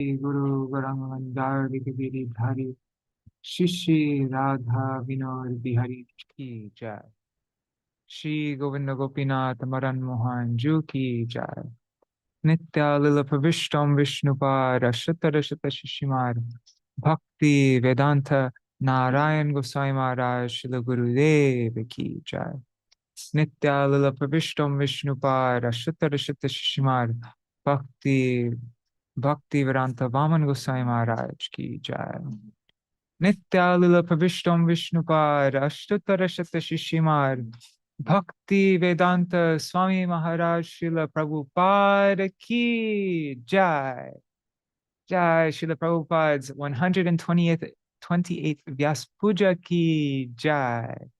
Guru Garamandar Giri Dhari Shishi Radha Vinod Bihari Ki Jai. Shri Govinda Gopinath Madan Mohan Ju Ki Jai. Nitya Lila Pravishtam Vishnupad Ashtara Shata Shishimar Bhakti Vedanta Narayan Gosai Maharaj Shila Gurudev Ki Jai. Nitya Lila Pravishtam Vishnupad Ashtara Shata Shishimar Bhakti Vedanta Vaman Gosai Maharaj Ki Jai. Nityalila Pravishtam Vishnupad Ashtutara Shata Shishimar Bhakti Vedanta Swami Maharaj Śrīla Prabhupāda Ki Jai. Jai Śrīla Prabhupāda's 128th Vyāsa-pūjā Ki Jai.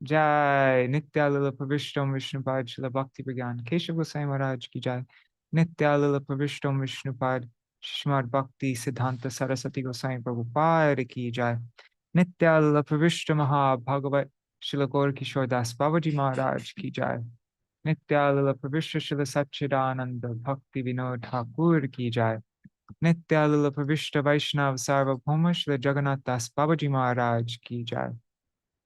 Jai Nityalila Pravishtam Vishnupad Śrīla Bhakti Pragyan Keshav Gosai Maharaj Ki Jai. Nityalila Pravishtam Vishnupad Shishmad Bhakti Siddhanta Saraswati Gosai Prabhupada Ki Jai. Nityalila Pravishta Maha Bhagavat Śrīla Gaur Kishore Das Babaji Maharaj Ki Jai. Nityalila Pravishta Śrīla Satchidananda Bhakti Vinod Thakur Ki Jai. Nityalila Pravishta Vaishnav Sarvabhauma Śrīla Jagannath Das Babaji Maharaj Ki Jai.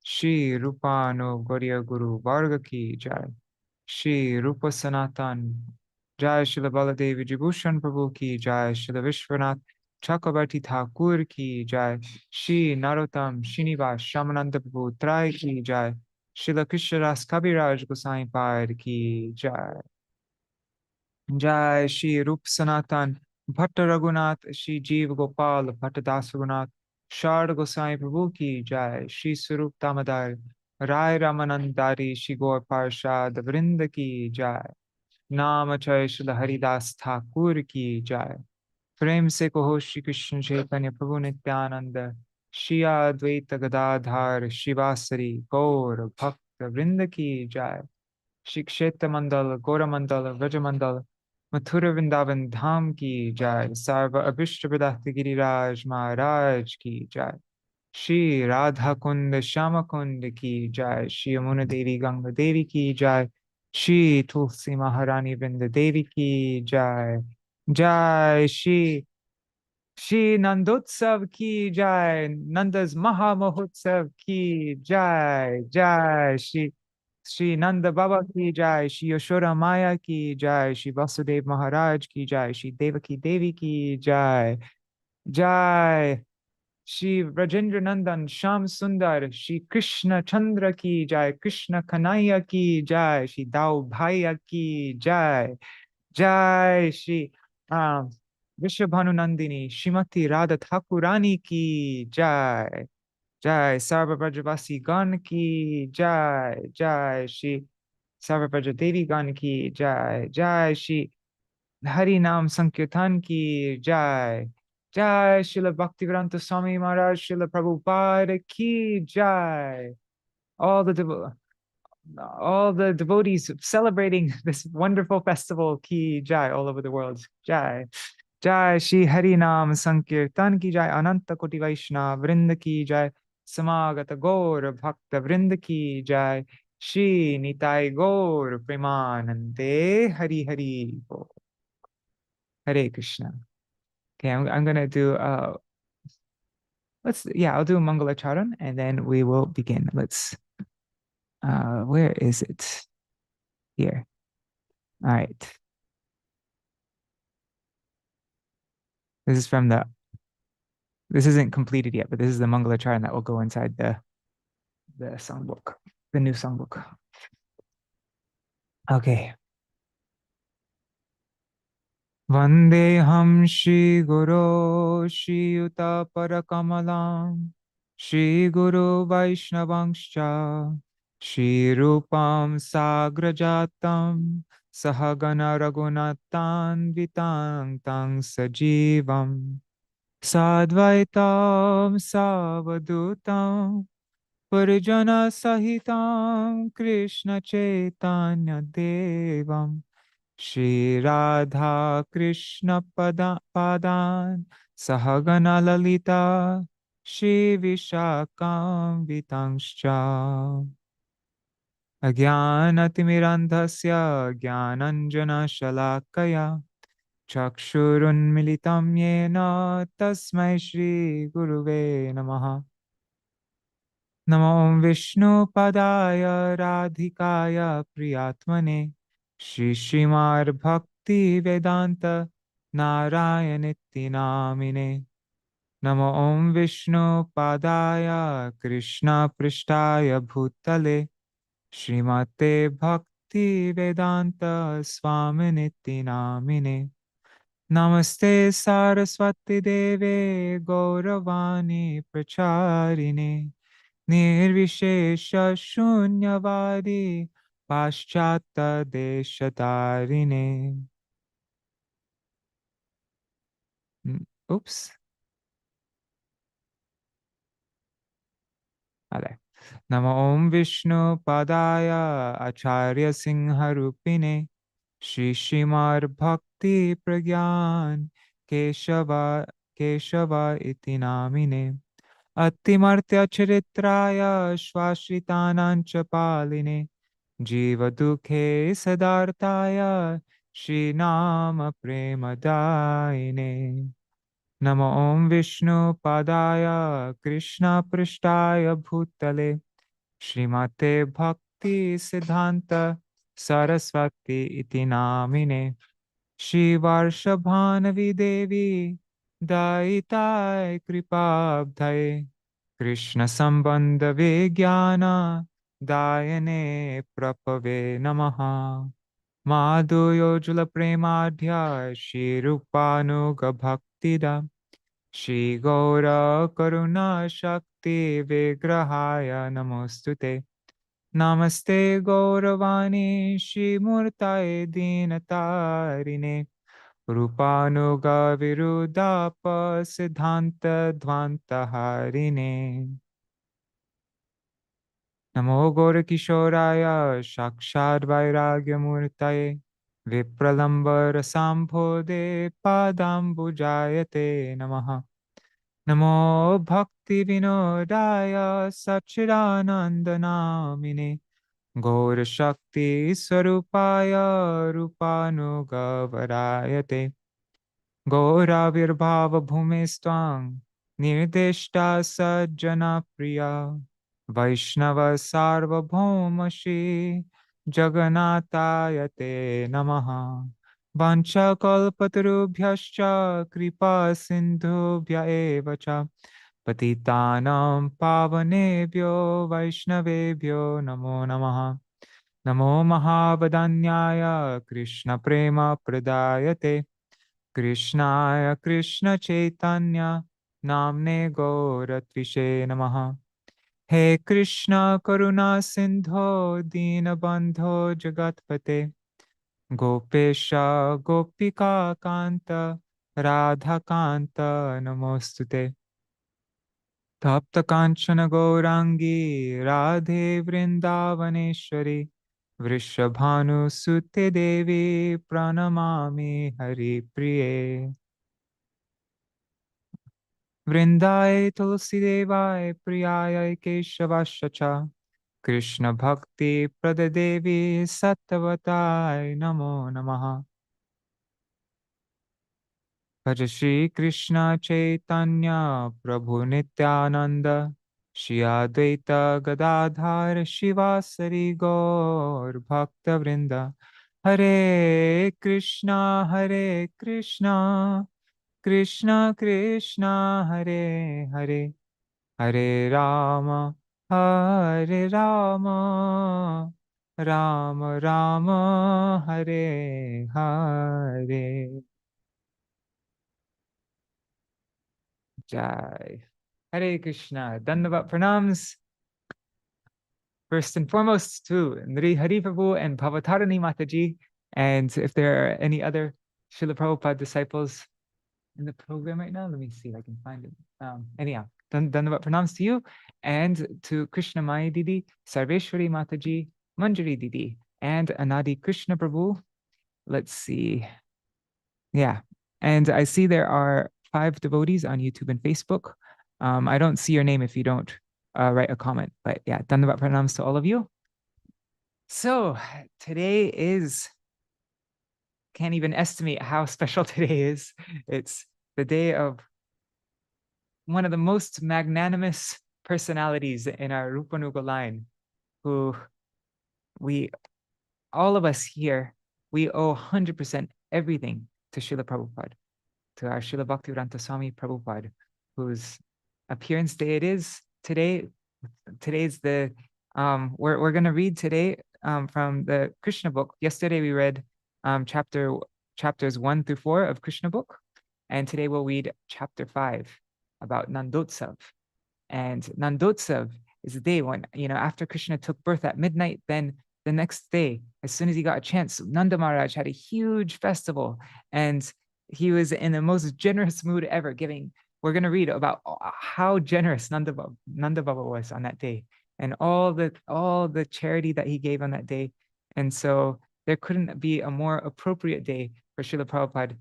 Shri Rupano Gauriya Guru Varga Ki Jai. Shri Rupa Sanatan Jai Śrīla Baladevi Vijibhushan Prabhu Ki Jai. Śrīla Vishwanath Chakrabarti Thakur Ki Jai. Shri Narottam Srinivas Shamananda Prabhu Trai Ki Jai. Śrīla Krishnadas Kabiraj Gosai Pad Ki Jai. Jai Shri Rup Sanatan Bhatta Raghunath Shri Jeev Gopal Bhatta Das Raghunath Shard Gosai Prabhu Ki Jai. Shri Sarup Damodar Rai Ramanandari Shri Gaur Parshad Vrinda Ki Jai. Namachay Śrīla Haridas Thakur Ki Jai. Prem se kaho Shri Krishna Chaitanya Prabhu Nityananda Shri Advaita Gadadhar Shivasari Gaur Bhakta Vrinda Ki Jai. Shri Kshetra Mandal Gora Mandal Vraja Mandal Mathura Vrindavan Dham Ki Jai. Sarva Abhishta Pradakta Giriraj Maharaj Ki Jai. Shri Radha Kund Shama Kund Ki Jai. Shri Yamuna Devi Ganga Devi Ki Jai. Shri Tulsi Maharani Vrinda Devi Ki Jai. Jai Shri Nandotsava Ki Jai. Nanda's Maha Mahotsav Ki Jai. Jai Shri Nanda Baba Ki Jai. Shri Yashoda Maya Ki Jai. Shri Vasudev Maharaj Ki Jai. Shri Devaki Devi Ki Jai. Jai Shri Rajendra Nandan Sham Sundar Shri Krishna Chandra Ki Jai. Krishna Kanaya Ki Jai. Shri Dao Bhaiya Ki Jai. Jai Shri Vishabhanu Nandini Shrimati Radha Thakurani Ki Jai. Jai Sarva Brajavasi Gan Ki Jai. Jai Shri Sarva Braja Devi Gan Ki Jai. Jai Shri Hari Nam Sankirtan Ki Jai. Jai Srila Bhaktivedanta Swami Maharaj Srila Prabhupada Ki Jai. All the devotees celebrating this wonderful festival Ki Jai all over the world. Jai. Jai Shri Hari Nam Sankirtan Ki Jai. Ananta Koti Vaishnava Vrinda Ki Jai. Samagata Gaur Bhakta Vrinda Ki Jai. Shri Nitai Gaur Premanande Hari Hari Bol. Hare Krishna. Okay, I'm gonna do I'll do Mangala Charan and then we will begin. Let's where is it? Here. All right. This isn't completed yet, but this is the Mangala Charan that will go inside the songbook, the new songbook. Okay. Vandeham Shri Guru Shri Yuta Parakamalam Shri Guru Vaishnavangscha Shri Rupam Sagrajatam Sahagana Raghunatan Vitang Tang Sajivam Sadvaitam Savadutam Parijana Sahitam Krishna Chaitanya Devam Shri Radha Krishna Padan Sahagana Lalita Shri Vishakam Vitangscha Ajnanatimirandhasya Jnananjana Shalakaya Chakshurunmilitam yena tasmai Shri Guruve Namaha. Namo Vishnu Padaya Radhikaya Priyatmane Shri Srimar Bhakti Vedanta Narayaniti Namine. Namo Om Vishnu Padaya Krishna Prishtaya Bhutale Srimate Bhakti Vedanta Swaminiti Namine. Namaste Saraswati Deve Gauravani Pracharine Nirvishesha Shunyavadi Paschata Deshatarine. Oops. Vale. Namo Om Vishnu Padaya Acharya Singha Rupine Shri Srimar Bhakti Pragyan Keshava Keshava iti namine Attimartya Charitraya Shvashritanancha Paline Jiva Dukhe Sadartaya Shri Nama Premadaine. Namo Om Vishnu Padaya Krishna Prishtaya Bhutale Srimate Bhakti Siddhanta Saraswati iti namine Shri Varshabhanavi Devi Daitai Kripabdhaye Krishna Sambandha Vijnana Dayane Prapave Namaha. Madhuyo Jula Premadhya Shri Rupanuga Bhaktida Shri Gaura Karuna Shakti Vigrahaya Namostute. Namaste Gauravani Shri Murtaye Dinatarine Rupanuga Virudapa Siddhanta Dvantaharine. Namo Gaurakishoraya Shakshad Vairagyamurtaye Vipralambar Sambhode Padambujayate Namaha. Namo Bhakti Vinodaya Sachidananda Namine Gaura Shakti Swarupaya Rupanugavarayate Gaura Virbhava Bhumistwang Nirdeshta Sajjana Priya Vaishnava Sarvabhauma Shri Jagannatayate Namaha. Vancha kalpatarubhyascha kripa sindhubhya eva cha patitanam pavanebhyo vaishnavebhyo namo namaha. Namo mahavadanyaya Krishna prema pradayate Krishnaya Krishna chaitanya namne gauratvishe namaha. He Krishna Karuna Sindho Dinabandho Jagatpate Gopesha Gopika Kanta Radha Kanta Namostute. Tapta Kanchana Gaurangi Radhe Vrindavaneshwari Vrishabhanu Sute Devi Pranamami Hari Priye. Vrindaye Tulsi Devaya Priyaya Keshavashacha Krishna Bhakti Pradadevi Sattvatai Namo Namaha. Bhaja Shri Krishna Chaitanya Prabhu Nityananda Shri Advaita Gadadhar Shivasari Gaur Bhakta Vrinda. Hare Krishna Krishna Krishna Hare Hare Hare Rama Hare Rama Rama Rama Hare Hare. Jai. Hare Krishna. Dandavat pranams. First and foremost to Nri Hari Prabhu and Bhavatarani Mataji. And if there are any other Śrīla Prabhupada disciples in the program right now, let me see if I can find it. Anyhow, Dandavat pranams to you and to Krishna Maya Didi, Sarveshwari Mataji, Manjari Didi, and Anadi Krishna Prabhu. Let's see. Yeah. And I see there are 5 devotees on YouTube and Facebook. I don't see your name if you don't write a comment, but yeah, Dandavat pranams to all of you. So today is can't even estimate how special today is. It's the day of one of the most magnanimous personalities in our Rupanuga line, who all of us here, we owe 100% everything to Śrīla Prabhupada, to our Śrīla Bhaktivedanta Swami Prabhupada, whose appearance day it is today. Today's the, we're going to read today from the Krishna book. Yesterday we read chapters 1 through 4 of Krishna book, and today we'll read chapter 5 about Nandotsava. And Nandotsava is the day when, after Krishna took birth at midnight, then the next day, as soon as he got a chance, Nanda Maharaj had a huge festival, and he was in the most generous mood ever giving. We're going to read about how generous Nanda Baba was on that day, and all the charity that he gave on that day. And so there couldn't be a more appropriate day for Śrīla Prabhupada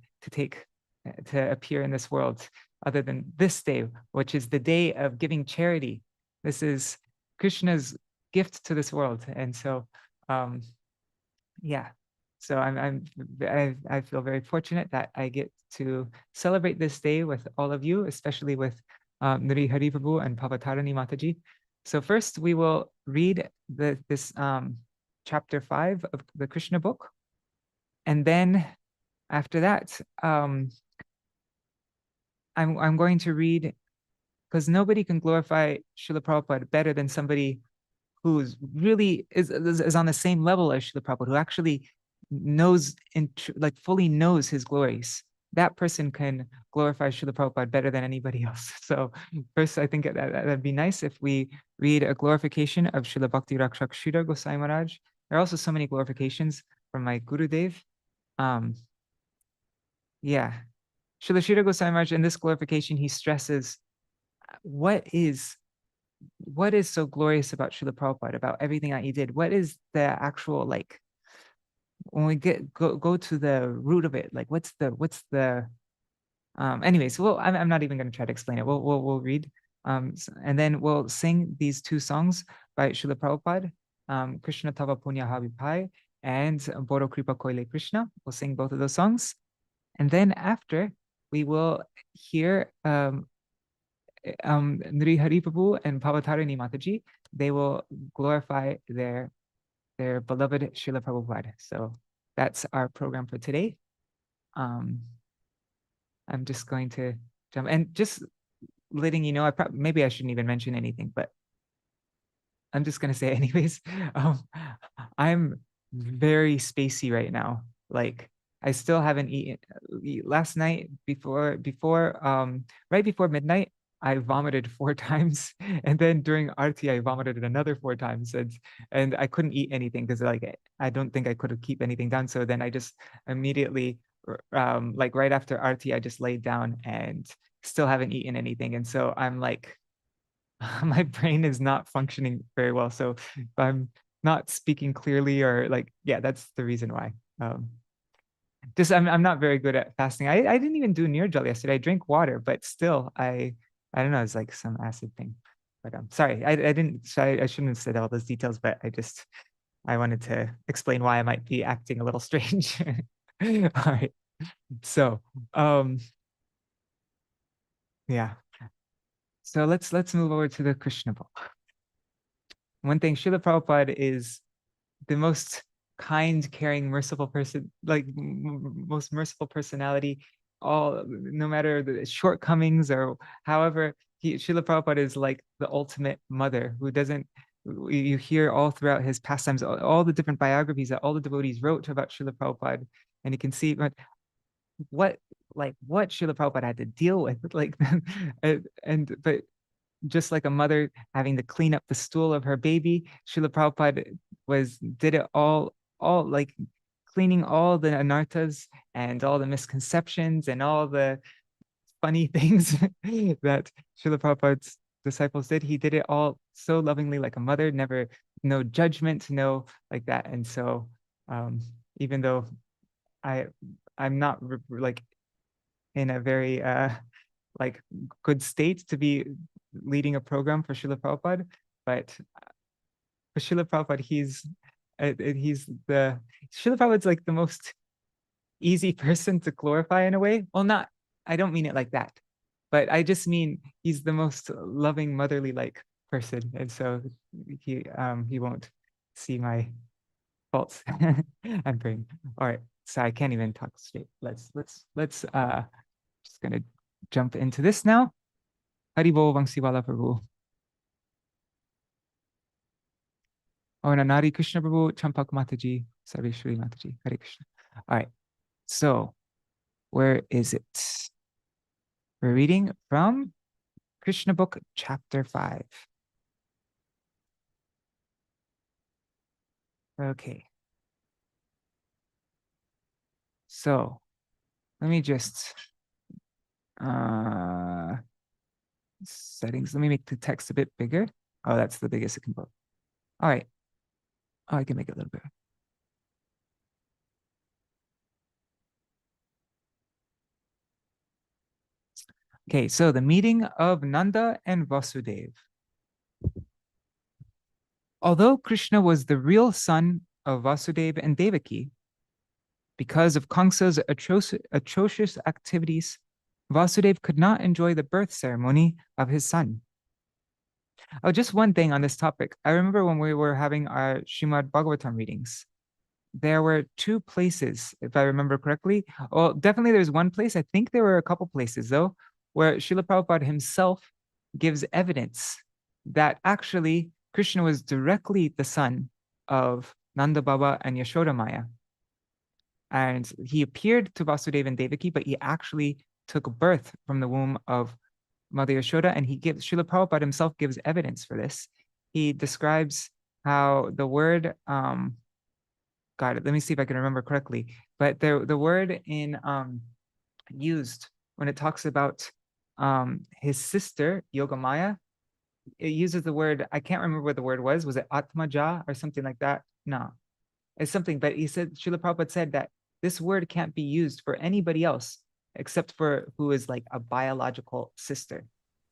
to appear in this world other than this day, which is the day of giving charity. This is Krishna's gift to this world. And so so I feel very fortunate that I get to celebrate this day with all of you, especially with Nri Hari Prabhu and Pavatarani Mataji. So first we will read this chapter 5 of the Krishna book, and then after that I'm going to read, because nobody can glorify Śrīla Prabhupada better than somebody who really is on the same level as Śrīla Prabhupada, who actually knows fully knows his glories. That person can glorify Śrīla Prabhupada better than anybody else. So first, I think that'd be nice if we read a glorification of Śrīla Bhakti Rakshak Sridhar Gosai Maharaj. There are also so many glorifications from my Gurudev. Śrīla Sridhar Gosai Maharaj, in this glorification, he stresses what is so glorious about Śrīla Prabhupada, about everything that he did. What is the actual, when we go to the root of it, what's the anyways, well, I'm not even going to try to explain it. We'll read, and then we'll sing these two songs by Śrīla Prabhupada, Krishna Tava Punya Havipai and Boro Kripa Koile Krishna. We'll sing both of those songs, and then after we will hear Nri Hari Prabhu and Pavatarani Mataji. They will glorify their beloved Śrīla Prabhupada. So that's our program for today. I'm just going to jump, and just letting you know, maybe I shouldn't even mention anything, but I'm just going to say it anyways. I'm very spacey right now. I still haven't eaten. Last night right before midnight, I vomited 4 times, and then during Arti, I vomited another 4 times, and I couldn't eat anything because I don't think I could keep anything down. So then I just immediately, right after Arti, I just laid down and still haven't eaten anything, and so I'm my brain is not functioning very well. So if I'm not speaking clearly or that's the reason why. I'm not very good at fasting. I didn't even do Nirjal yesterday. I drank water, but still I don't know, it's like some acid thing. But I'm sorry, I shouldn't have said all those details, but I wanted to explain why I might be acting a little strange. All right. So so let's move over to the Krishna book. One thing, Śrīla Prabhupada is the most kind, caring, merciful person, most merciful personality. No matter the shortcomings or however, Śrīla Prabhupada is like the ultimate mother who doesn't. You hear all throughout his pastimes, all the different biographies that all the devotees wrote about Śrīla Prabhupada, and you can see what Śrīla Prabhupada had to deal with, but just like a mother having to clean up the stool of her baby, Śrīla Prabhupada did it all cleaning all the anarthas and all the misconceptions and all the funny things that Śrīla Prabhupada's disciples did. He did it all so lovingly, like a mother, no judgment, no like that. And so even though I'm not in a very good state to be leading a program for Śrīla Prabhupada, but for Śrīla Prabhupada, Śrīla Prabhupada's the most easy person to glorify in a way. Well, I don't mean it like that, but I just mean he's the most loving, motherly like person. And so he won't see my faults. I'm praying. All right. So I can't even talk straight. Let's just gonna jump into this now. Haribo Vangsivala Prabhu. Oh, Nari Krishna Prabhu, Champak Mataji, Sarveshwari Mataji, Hare Krishna. All right. So where is it? We're reading from Krishna book, chapter 5. Okay. So let me just settings. Let me make the text a bit bigger. Oh, that's the biggest it can go. All right. Oh, I can make it a little bit. Okay, so the meeting of Nanda and Vasudeva. Although Krishna was the real son of Vasudeva and Devaki, because of Kamsa's atrocious activities, Vasudeva could not enjoy the birth ceremony of his son. Oh, just one thing on this topic. I remember when we were having our Srimad Bhagavatam readings, there were 2 places, if I remember correctly. Well, definitely there's one place. I think there were a couple places, though, where Śrīla Prabhupāda himself gives evidence that actually Krishna was directly the son of Nanda Baba and Yashoda Maya. And he appeared to Vasudeva and Devaki, but he actually took birth from the womb of Mother Yashoda, and Śrīla Prabhupāda himself gives evidence for this. He describes how the word, got it, let me see if I can remember correctly, but the word in used when it talks about his sister, Yogamaya, it uses the word, I can't remember what the word was it Atmaja or something like that? No, it's something, but he said, Śrīla Prabhupada said that this word can't be used for anybody else except for who is like a biological sister.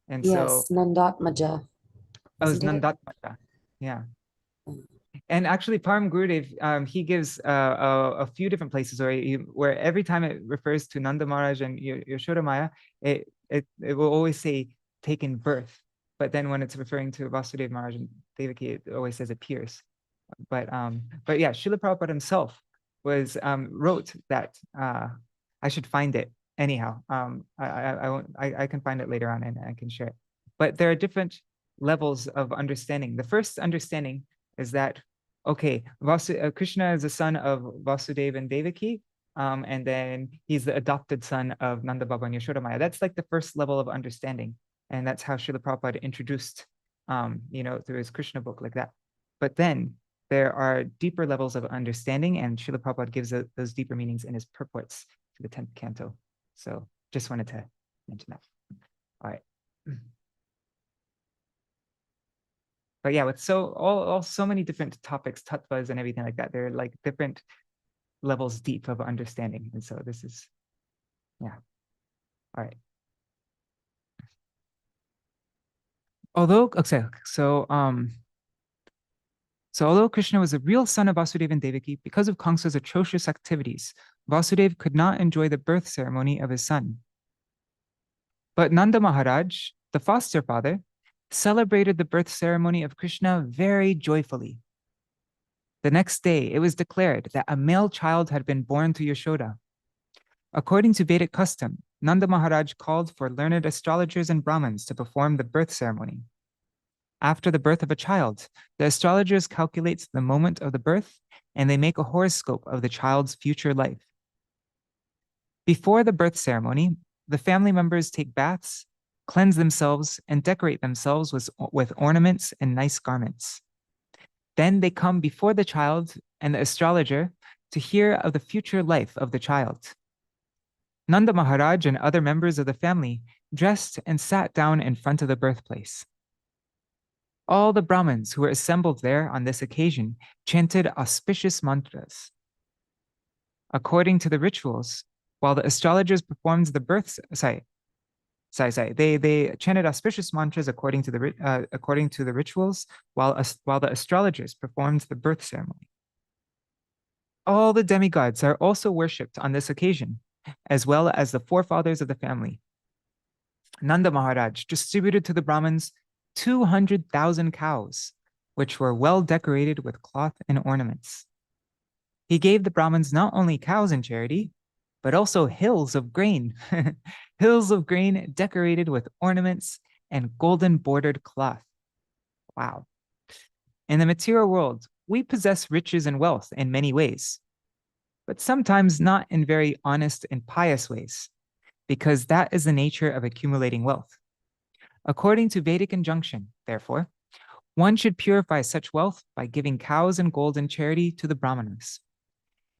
And yes, so Nandotsava. I was Nandotsava. Yeah. And actually Param Gurudev, he gives a few different places where every time it refers to Nanda Maharaj and Yashoda Maya, it will always say taken birth. But then when it's referring to Vasudeva Maharaj and Devaki, it always says appears. But yeah, Śrīla Prabhupada himself was wrote that I should find it anyhow. I can find it later on and I can share it. But there are different levels of understanding. The first understanding is that okay, Krishna is the son of Vasudeva and Devaki, and then he's the adopted son of Nanda Baba and Yashoda Maya. That's like the first level of understanding, and that's how Śrīla Prabhupada introduced, through his Krishna book like that. But then there are deeper levels of understanding, and Śrīla Prabhupada gives those deeper meanings in his purports to the 10th canto. So just wanted to mention that. All right. But yeah, with so many different topics, tattvas and everything like that, they're like different levels deep of understanding. And so this is, yeah. All right. Although Krishna was the real son of Vasudeva and Devaki, because of Kamsa's atrocious activities, Vasudeva could not enjoy the birth ceremony of his son. But Nanda Maharaj, the foster father, celebrated the birth ceremony of Krishna very joyfully. The next day, it was declared that a male child had been born to Yashoda. According to Vedic custom, Nanda Maharaj called for learned astrologers and Brahmins to perform the birth ceremony. After the birth of a child, the astrologers calculate the moment of the birth and they make a horoscope of the child's future life. Before the birth ceremony, the family members take baths, cleanse themselves, and decorate themselves with ornaments and nice garments. Then they come before the child and the astrologer to hear of the future life of the child. Nanda Maharaj and other members of the family dressed and sat down in front of the birthplace. All the Brahmins who were assembled there on this occasion chanted auspicious mantras. According to the rituals, while the astrologers performed the birth, they chanted auspicious mantras according to the rituals, while the astrologers performed the birth ceremony. All the demigods are also worshipped on this occasion, as well as the forefathers of the family. Nanda Maharaj distributed to the Brahmins 200,000 cows, which were well decorated with cloth and ornaments. He gave the Brahmins not only cows in charity, but also hills of grain, hills of grain decorated with ornaments and golden bordered cloth. Wow. In the material world, we possess riches and wealth in many ways, but sometimes not in very honest and pious ways, because that is the nature of accumulating wealth. According to Vedic injunction, therefore, one should purify such wealth by giving cows and gold in charity to the Brahmanas.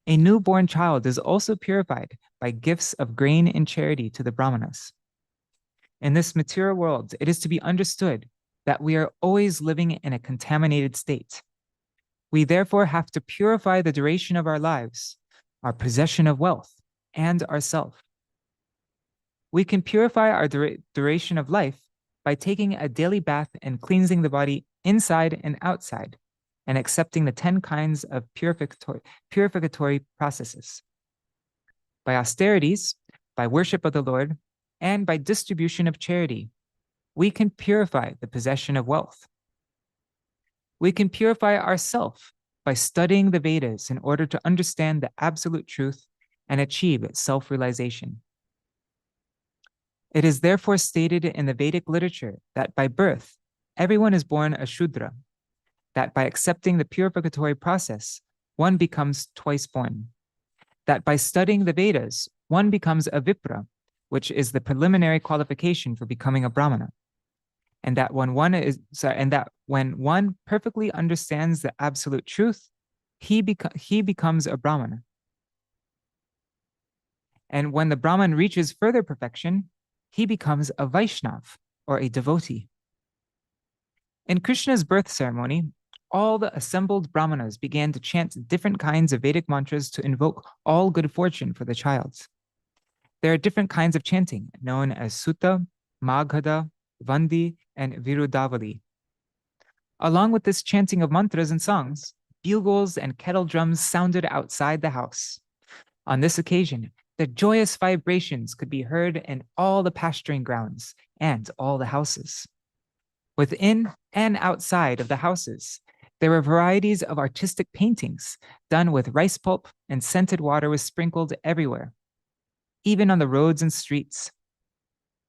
A newborn child is also purified by gifts of grain in charity to the Brahmanas. In this material world, it is to be understood that we are always living in a contaminated state. We therefore have to purify the duration of our lives, our possession of wealth, and ourself. We can purify our duration of life by taking a daily bath and cleansing the body inside and outside, and accepting the 10 kinds of purificatory processes. By austerities, by worship of the Lord, and by distribution of charity, we can purify the possession of wealth. We can purify ourselves by studying the Vedas in order to understand the absolute truth and achieve self-realization. It is therefore stated in the Vedic literature that by birth, everyone is born a Shudra, that by accepting the purificatory process, one becomes twice born, that by studying the Vedas, one becomes a Vipra, which is the preliminary qualification for becoming a Brahmana, and that when one perfectly understands the absolute truth, he becomes a Brahmana. And when the Brahman reaches further perfection, he becomes a Vaishnav, or a devotee. In Krishna's birth ceremony, all the assembled Brahmanas began to chant different kinds of Vedic mantras to invoke all good fortune for the child. There are different kinds of chanting, known as Sutta, Maghada, Vandi, and Virudavali. Along with this chanting of mantras and songs, bugles and kettle drums sounded outside the house. On this occasion, the joyous vibrations could be heard in all the pasturing grounds and all the houses. Within and outside of the houses, there were varieties of artistic paintings done with rice pulp, and scented water was sprinkled everywhere, even on the roads and streets.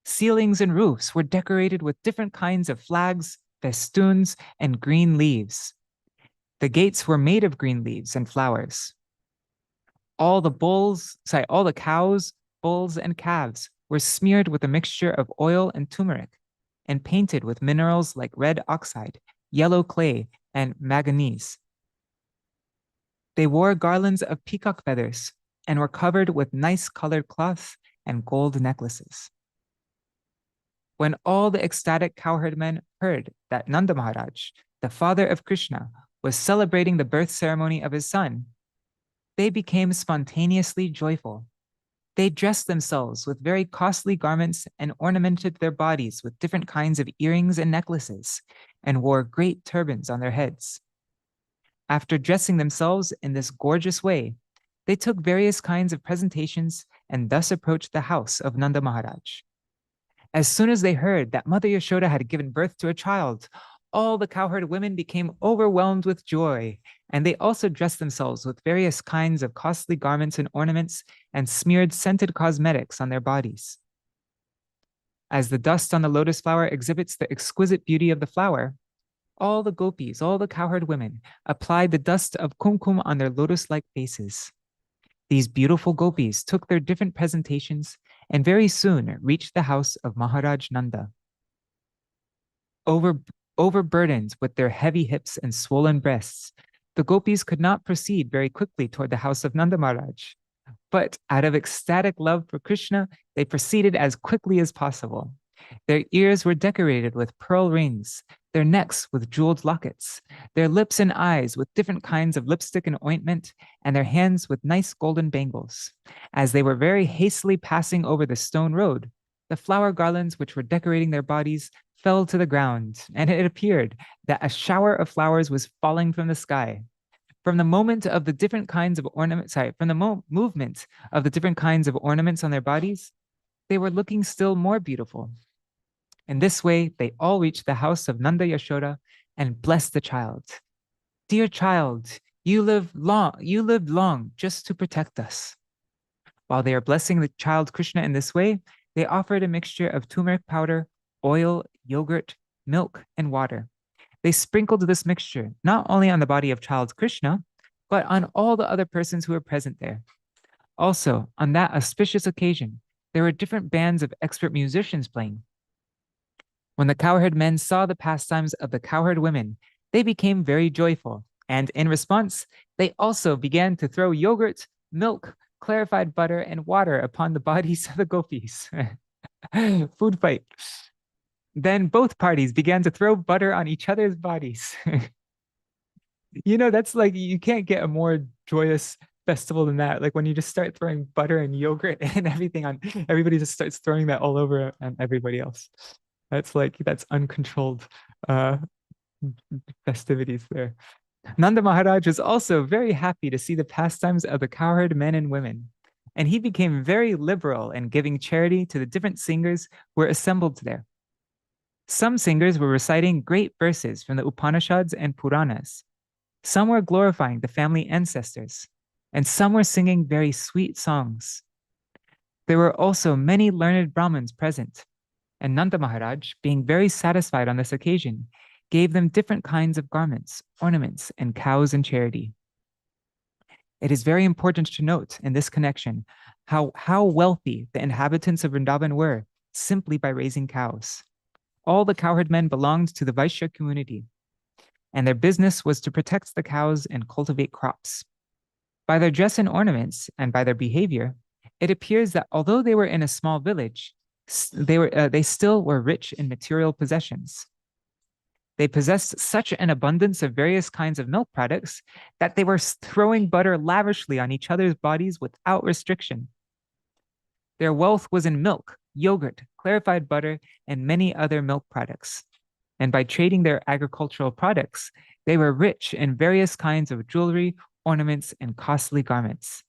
Ceilings and roofs were decorated with different kinds of flags, festoons, and green leaves. The gates were made of green leaves and flowers. All the cows, bulls, and calves were smeared with a mixture of oil and turmeric and painted with minerals like red oxide, yellow clay, and manganese. They wore garlands of peacock feathers and were covered with nice colored cloth and gold necklaces. When all the ecstatic cowherd men heard that Nanda Maharaj, the father of Krishna, was celebrating the birth ceremony of his son, they became spontaneously joyful. They dressed themselves with very costly garments and ornamented their bodies with different kinds of earrings and necklaces, and wore great turbans on their heads. After dressing themselves in this gorgeous way, they took various kinds of presentations and thus approached the house of Nanda Maharaj. As soon as they heard that Mother Yashoda had given birth to a child, all the cowherd women became overwhelmed with joy, and they also dressed themselves with various kinds of costly garments and ornaments and smeared scented cosmetics on their bodies. As the dust on the lotus flower exhibits the exquisite beauty of the flower, all the gopis, all the cowherd women, applied the dust of kumkum on their lotus-like faces. These beautiful gopis took their different presentations and very soon reached the house of Maharaj Nanda. Overburdened with their heavy hips and swollen breasts, the gopis could not proceed very quickly toward the house of Nanda Maharaj. But out of ecstatic love for Krishna, they proceeded as quickly as possible. Their ears were decorated with pearl rings, their necks with jeweled lockets, their lips and eyes with different kinds of lipstick and ointment, and their hands with nice golden bangles. As they were very hastily passing over the stone road, the flower garlands which were decorating their bodies fell to the ground, and it appeared that a shower of flowers was falling from the sky. From the moment of the different kinds of ornaments, from the movement of the different kinds of ornaments on their bodies, they were looking still more beautiful. In this way, they all reached the house of Nanda Yashoda and blessed the child. Dear child, you lived long just to protect us. While they are blessing the child Krishna in this way, they offered a mixture of turmeric powder, oil, yogurt, milk, and water. They sprinkled this mixture not only on the body of child Krishna, but on all the other persons who were present there. Also, on that auspicious occasion, there were different bands of expert musicians playing. When the cowherd men saw the pastimes of the cowherd women, they became very joyful, and in response, they also began to throw yogurt, milk, clarified butter, and water upon the bodies of the gopis. Food fight. Then both parties began to throw butter on each other's bodies. That's like, you can't get a more joyous festival than that. Like when you just start throwing butter and yogurt and everything on, everybody just starts throwing that all over on everybody else. That's uncontrolled festivities there. Nanda Maharaj was also very happy to see the pastimes of the cowherd men and women, and he became very liberal in giving charity to the different singers who were assembled there. Some singers were reciting great verses from the Upanishads and Puranas. Some were glorifying the family ancestors, and some were singing very sweet songs. There were also many learned Brahmins present, and Nanda Maharaj, being very satisfied on this occasion, gave them different kinds of garments, ornaments, and cows in charity. It is very important to note in this connection how wealthy the inhabitants of Vrindavan were simply by raising cows. All the cowherd men belonged to the Vaishya community, and their business was to protect the cows and cultivate crops. By their dress and ornaments, and by their behavior, it appears that although they were in a small village, they still were rich in material possessions. They possessed such an abundance of various kinds of milk products that they were throwing butter lavishly on each other's bodies without restriction. Their wealth was in milk, yogurt, clarified butter, and many other milk products. And by trading their agricultural products, they were rich in various kinds of jewelry, ornaments, and costly garments.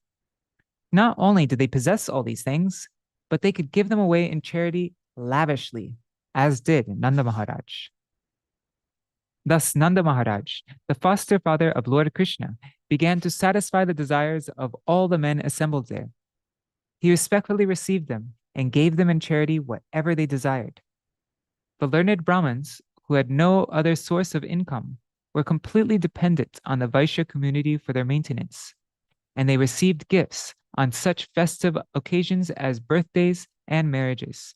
Not only did they possess all these things, but they could give them away in charity lavishly, as did Nanda Maharaj. Thus, Nanda Maharaj, the foster father of Lord Krishna, began to satisfy the desires of all the men assembled there. He respectfully received them and gave them in charity whatever they desired. The learned Brahmins, who had no other source of income, were completely dependent on the Vaishya community for their maintenance, and they received gifts on such festive occasions as birthdays and marriages.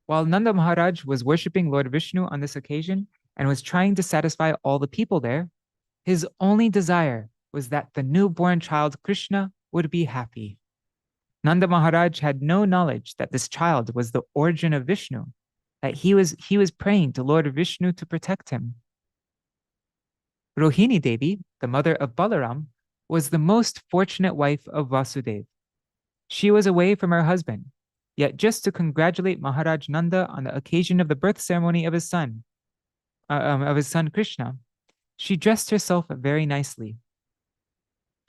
While Nanda Maharaj was worshipping Lord Vishnu on this occasion and was trying to satisfy all the people there, his only desire was that the newborn child Krishna would be happy. Nanda Maharaj had no knowledge that this child was the origin of Vishnu, that he was praying to Lord Vishnu to protect him. Rohini Devi, the mother of Balaram, was the most fortunate wife of Vasudeva. She was away from her husband, yet just to congratulate Maharaj Nanda on the occasion of the birth ceremony of his son Krishna, she dressed herself very nicely.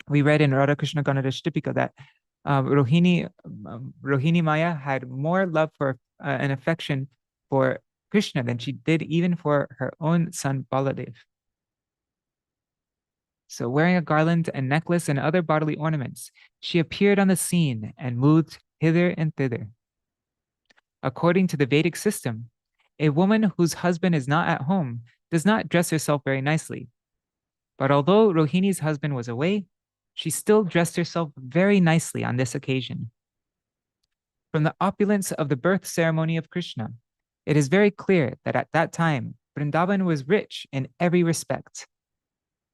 We read in Radha Krishna Ganadashtipika that Rohini Maya had more love for and affection for Krishna than she did even for her own son Baladev. So wearing a garland and necklace and other bodily ornaments, she appeared on the scene and moved hither and thither. According to the Vedic system, a woman whose husband is not at home does not dress herself very nicely. But although Rohini's husband was away, she still dressed herself very nicely on this occasion. From the opulence of the birth ceremony of Krishna, it is very clear that at that time, Vrindavan was rich in every respect.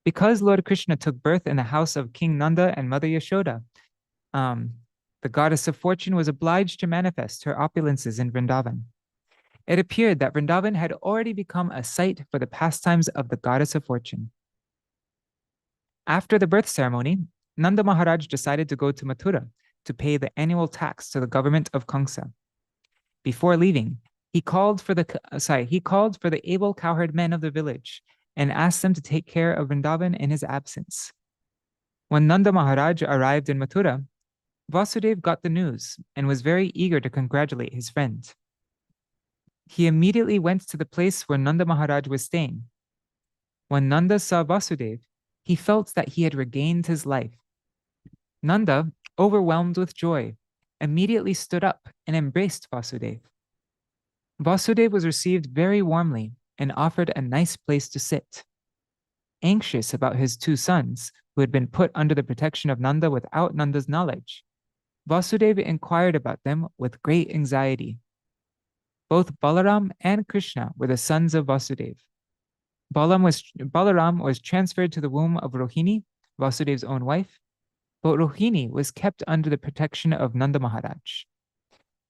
Because Lord Krishna took birth in the house of King Nanda and Mother Yashoda, the goddess of fortune was obliged to manifest her opulences in Vrindavan. It appeared that Vrindavan had already become a site for the pastimes of the goddess of fortune. After the birth ceremony, Nanda Maharaj decided to go to Mathura to pay the annual tax to the government of Kamsa. Before leaving, he called for the able cowherd men of the village and asked them to take care of Vrindavan in his absence. When Nanda Maharaj arrived in Mathura, Vasudeva got the news and was very eager to congratulate his friend. He immediately went to the place where Nanda Maharaj was staying. When Nanda saw Vasudeva, he felt that he had regained his life. Nanda, overwhelmed with joy, immediately stood up and embraced Vasudeva. Vasudeva was received very warmly and offered a nice place to sit. Anxious about his two sons, who had been put under the protection of Nanda without Nanda's knowledge, Vasudeva inquired about them with great anxiety. Both Balaram and Krishna were the sons of Vasudeva. Balaram was transferred to the womb of Rohini, Vasudeva's own wife, but Rohini was kept under the protection of Nanda Maharaj.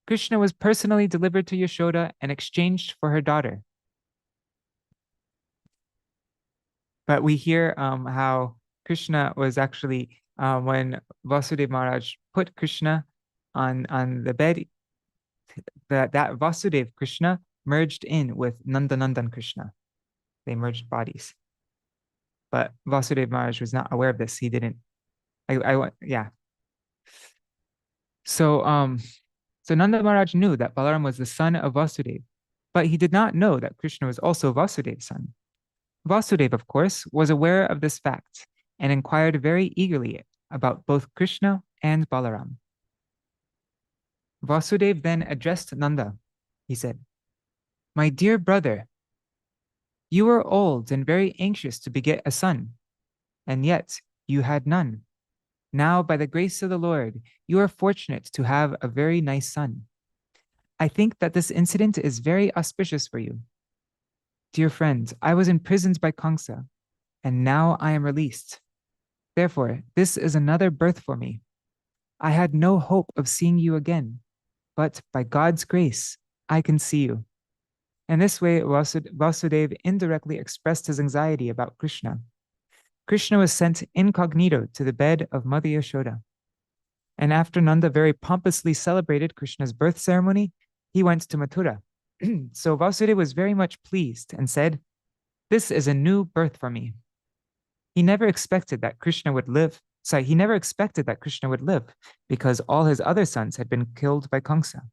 Krishna was personally delivered to Yashoda and exchanged for her daughter. But we hear how Krishna was actually, when Vasudeva Maharaj put Krishna on the bed, that Vasudeva Krishna merged in with Nandanandan Krishna. They merged bodies. But Vasudeva Maharaj was not aware of this. He didn't. Yeah. So Nanda Maharaj knew that Balaram was the son of Vasudeva, but he did not know that Krishna was also Vasudeva's son. Vasudeva, of course, was aware of this fact and inquired very eagerly about both Krishna and Balaram. Vasudeva then addressed Nanda. He said, "My dear brother, you are old and very anxious to beget a son, and yet you had none. Now, by the grace of the Lord, you are fortunate to have a very nice son. I think that this incident is very auspicious for you. Dear friends, I was imprisoned by Kamsa, and now I am released. Therefore, this is another birth for me. I had no hope of seeing you again, but by God's grace, I can see you." In this way, Vasudeva indirectly expressed his anxiety about Krishna. Krishna was sent incognito to the bed of Mother Yashoda. And after Nanda very pompously celebrated Krishna's birth ceremony, he went to Mathura. So Vasudeva was very much pleased and said, "This is a new birth for me." He never expected that Krishna would live. He never expected that Krishna would live because all his other sons had been killed by Kamsa.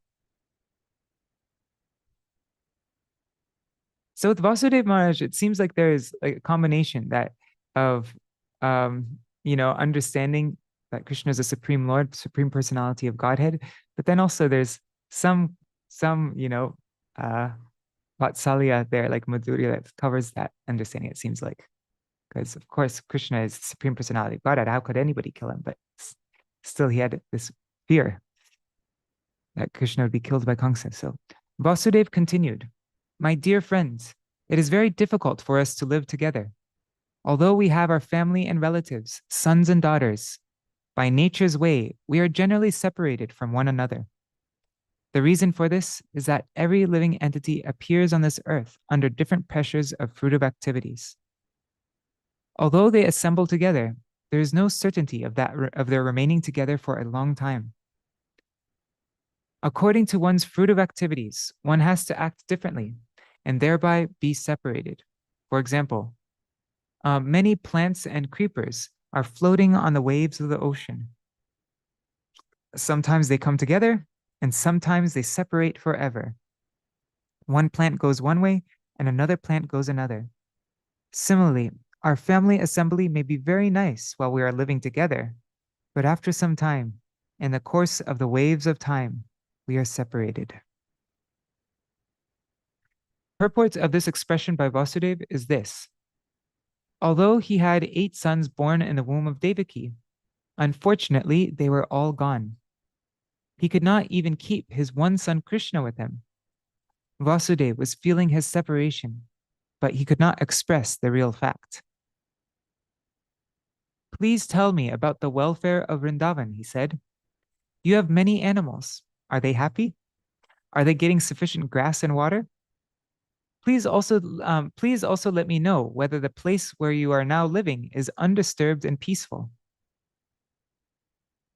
So with Vasudeva Maharaj, it seems like there is a combination of understanding that Krishna is a supreme Lord, supreme personality of Godhead, but then also there's some Vatsalya there, like Madhurya, that covers that understanding, it seems like. Because of course, Krishna is the supreme personality of Godhead. How could anybody kill him? But still he had this fear that Krishna would be killed by Kamsa. So Vasudeva continued, "My dear friends, it is very difficult for us to live together. Although we have our family and relatives, sons and daughters, by nature's way, we are generally separated from one another. The reason for this is that every living entity appears on this earth under different pressures of fruitive activities. Although they assemble together, there is no certainty of their remaining together for a long time. According to one's fruitive activities, one has to act differently and thereby be separated. For example, many plants and creepers are floating on the waves of the ocean. Sometimes they come together and sometimes they separate forever. One plant goes one way and another plant goes another. Similarly, our family assembly may be very nice while we are living together, but after some time, in the course of the waves of time, we are separated." Purport of this expression by Vasudeva is this: although he had 8 sons born in the womb of Devaki, unfortunately, they were all gone. He could not even keep his one son Krishna with him. Vasudeva was feeling his separation, but he could not express the real fact. "Please tell me about the welfare of Vrindavan," he said. "You have many animals. Are they happy? Are they getting sufficient grass and water? Please also let me know whether the place where you are now living is undisturbed and peaceful."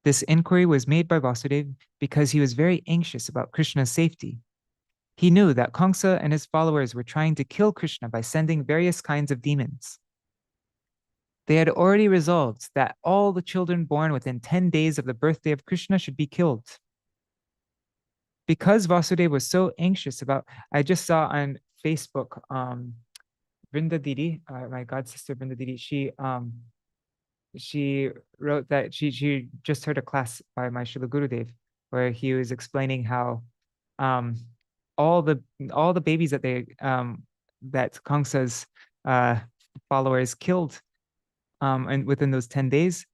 This inquiry was made by Vasudeva because he was very anxious about Krishna's safety. He knew that Kamsa and his followers were trying to kill Krishna by sending various kinds of demons. They had already resolved that all the children born within 10 days of the birthday of Krishna should be killed. Because Vasudeva was so anxious about, I just saw on Facebook, Vrinda Didi, my god sister Vrinda Didi, she wrote that she just heard a class by my Srila Gurudev where he was explaining how all the babies that that Kamsa's followers killed and within those 10 days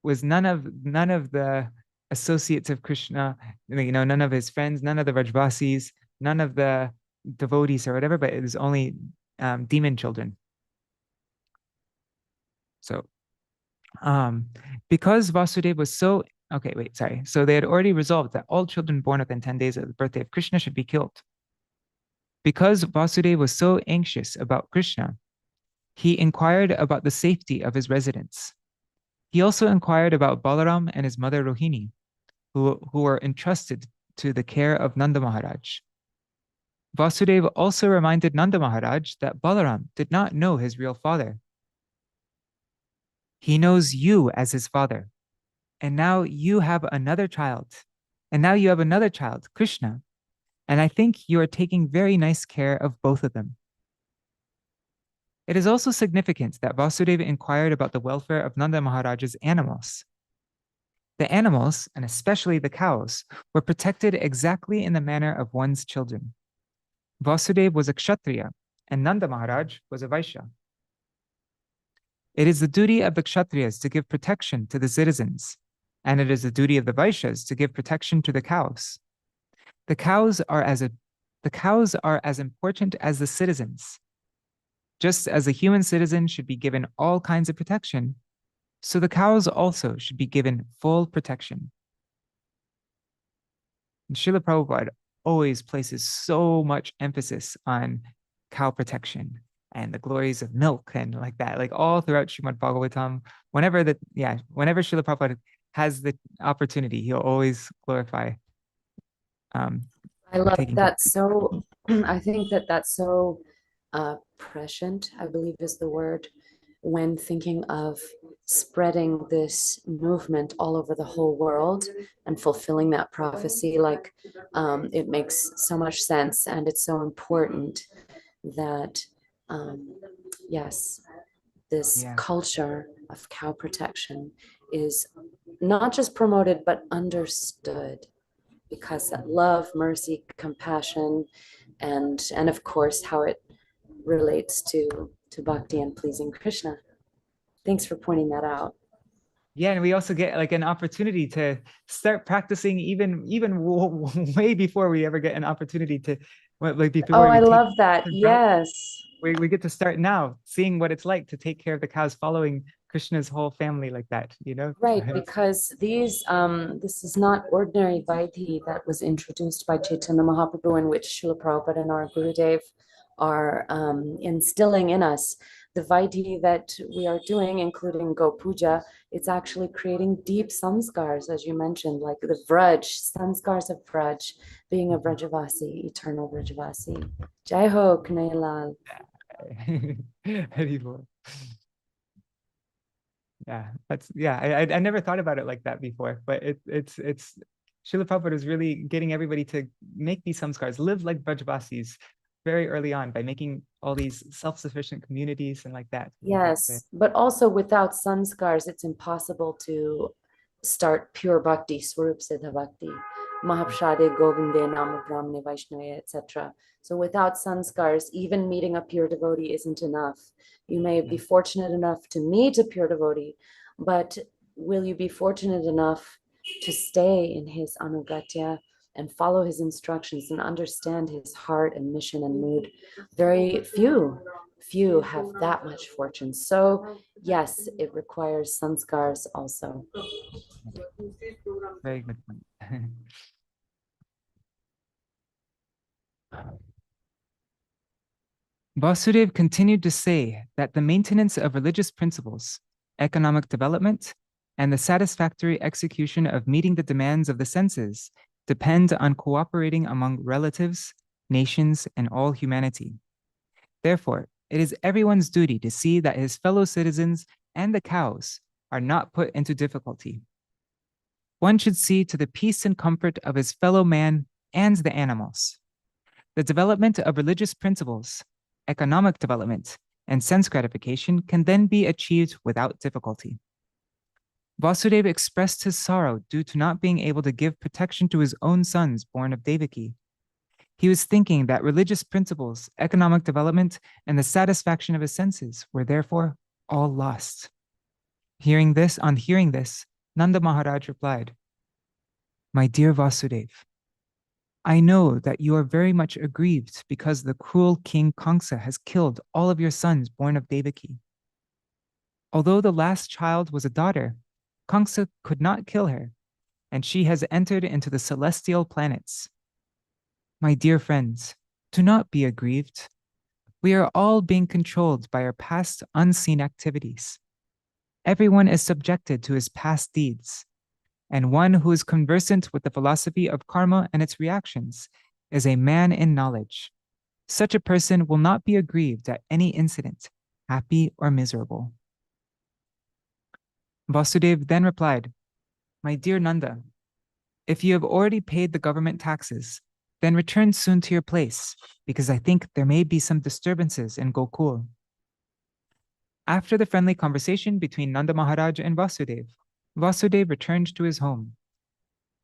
was none of the associates of Krishna, none of his friends, none of the Vrajvasis, none of the devotees or whatever, but it was only demon children. So because Vasudeva was so, so they had already resolved that all children born within 10 days of the birthday of Krishna should be killed. Because Vasudeva was so anxious about Krishna, he inquired about the safety of his residents. He also inquired about Balaram and his mother Rohini, who were entrusted to the care of Nanda Maharaj. Vasudeva also reminded Nanda Maharaj that Balaram did not know his real father. He knows you as his father. And now you have another child. Krishna. And I think you are taking very nice care of both of them. It is also significant that Vasudeva inquired about the welfare of Nanda Maharaj's animals. The animals, and especially the cows, were protected exactly in the manner of one's children. Vasudeva was a Kshatriya, and Nanda Maharaj was a Vaishya. It is the duty of the Kshatriyas to give protection to the citizens, and it is the duty of the Vaishyas to give protection to the cows. The cows are as important as the citizens. Just as a human citizen should be given all kinds of protection, so the cows also should be given full protection. And Śrīla Prabhupāda always places so much emphasis on cow protection and the glories of milk and like that, like all throughout Srimad Bhagavatam. Whenever Śrīla Prabhupāda has the opportunity, he'll always glorify. I love that. So I think that's so prescient, I believe is the word, when thinking of spreading this movement all over the whole world and fulfilling that prophecy. Like it makes so much sense, and it's so important that yes, this culture of cow protection is not just promoted but understood, because love, mercy, compassion, and of course how it relates to bhakti and pleasing Krishna. Thanks for pointing that out. Yeah, and we also get like an opportunity to start practicing even way before we ever get an opportunity to, like before. Oh, I love that. Yes. We get to start now, seeing what it's like to take care of the cows, following Krishna's whole family like that, Right, because this is not ordinary Vaidhi that was introduced by Chaitanya Mahaprabhu, in which Śrīla Prabhupāda and our Gurudev are instilling in us. The Vaidhi that we are doing, including Go Puja, it's actually creating deep samskars, as you mentioned, like the Vraj, samskars of Vraj, being a Vrajavasi, eternal Vrajavasi. Jai Ho, Kanayalal. I never thought about it like that before, but it's Śrīla Prabhupada is really getting everybody to make these samskars, live like Vrajavasis very early on by making all these self-sufficient communities and like that. Yes, but also without samskars, it's impossible to start pure bhakti, swarup siddha bhakti, Mahapshade, Govinde, Nama Brahmane, Vaishnava, etc. So without sanskars, even meeting a pure devotee isn't enough. You may be fortunate enough to meet a pure devotee, but will you be fortunate enough to stay in his anugatya and follow his instructions and understand his heart and mission and mood? Very few have that much fortune. So yes, it requires sanskars also. Very good point. Vasudev continued to say that the maintenance of religious principles, economic development, and the satisfactory execution of meeting the demands of the senses depend on cooperating among relatives, nations, and all humanity. Therefore, it is everyone's duty to see that his fellow citizens and the cows are not put into difficulty. One should see to the peace and comfort of his fellow man and the animals. The development of religious principles, economic development, and sense gratification can then be achieved without difficulty. Vasudeva expressed his sorrow due to not being able to give protection to his own sons born of Devaki. He was thinking that religious principles, economic development, and the satisfaction of his senses were therefore all lost. Hearing this, Nanda Maharaj replied, "My dear Vasudeva, I know that you are very much aggrieved because the cruel king Kamsa has killed all of your sons born of Devaki. Although the last child was a daughter, Kamsa could not kill her, and she has entered into the celestial planets. My dear friends, do not be aggrieved. We are all being controlled by our past unseen activities. Everyone is subjected to his past deeds, and one who is conversant with the philosophy of karma and its reactions is a man in knowledge. Such a person will not be aggrieved at any incident, happy or miserable." Vasudeva then replied, "My dear Nanda, if you have already paid the government taxes, then return soon to your place, because I think there may be some disturbances in Gokul." After the friendly conversation between Nanda Maharaj and Vasudeva, Vasudeva returned to his home.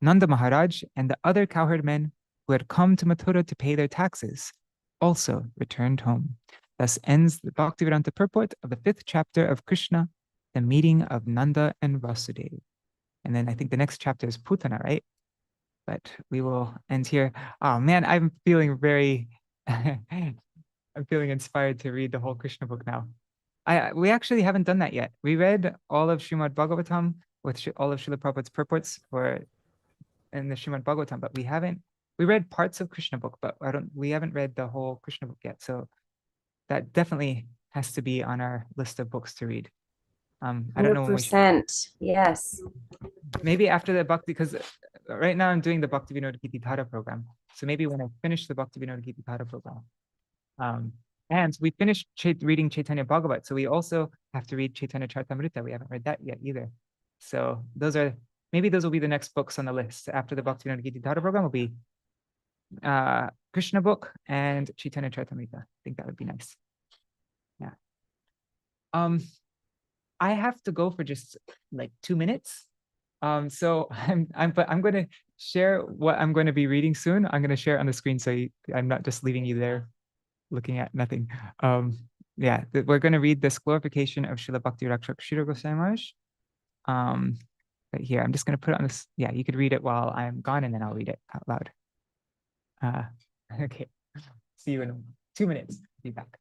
Nanda Maharaj and the other cowherd men who had come to Mathura to pay their taxes also returned home. Thus ends the Bhaktivedanta purport of the 5th chapter of Krishna, the meeting of Nanda and Vasudeva. And then I think the next chapter is Putana, right? But we will end here. Oh man, I'm feeling very, I'm feeling inspired to read the whole Krishna book now. We actually haven't done that yet. We read all of Srimad Bhagavatam with all of Śrīla Prabhupāda's purports in the Srimad Bhagavatam, but we read parts of Krishna book, but we haven't read the whole Krishna book yet. So that definitely has to be on our list of books to read. I don't know when we should. 100%. Yes. Maybe after the Bhakti, because right now I'm doing the Bhakti Vinod Giti Thara program. So maybe when I finish the Bhakti Vinod Giti Thara program. And we finished reading Chaitanya Bhagavat, so we also have to read Chaitanya Charitamrita. We haven't read that yet either. So maybe those will be the next books on the list. After the Bhakti Vinod Giti Thara program will be Krishna book and Chaitanya Charitamrita. I think that would be nice. Yeah. I have to go for just like 2 minutes. So I'm going to share what I'm going to be reading soon. I'm going to share it on the screen so I'm not just leaving you there looking at nothing. Yeah, we're going to read this glorification of Śrīla Bhakti Rakshak Sridhar Goswami Maharaj. But here, I'm just going to put it on this. Yeah, you could read it while I'm gone, and then I'll read it out loud. Okay, see you in 2 minutes. Be back.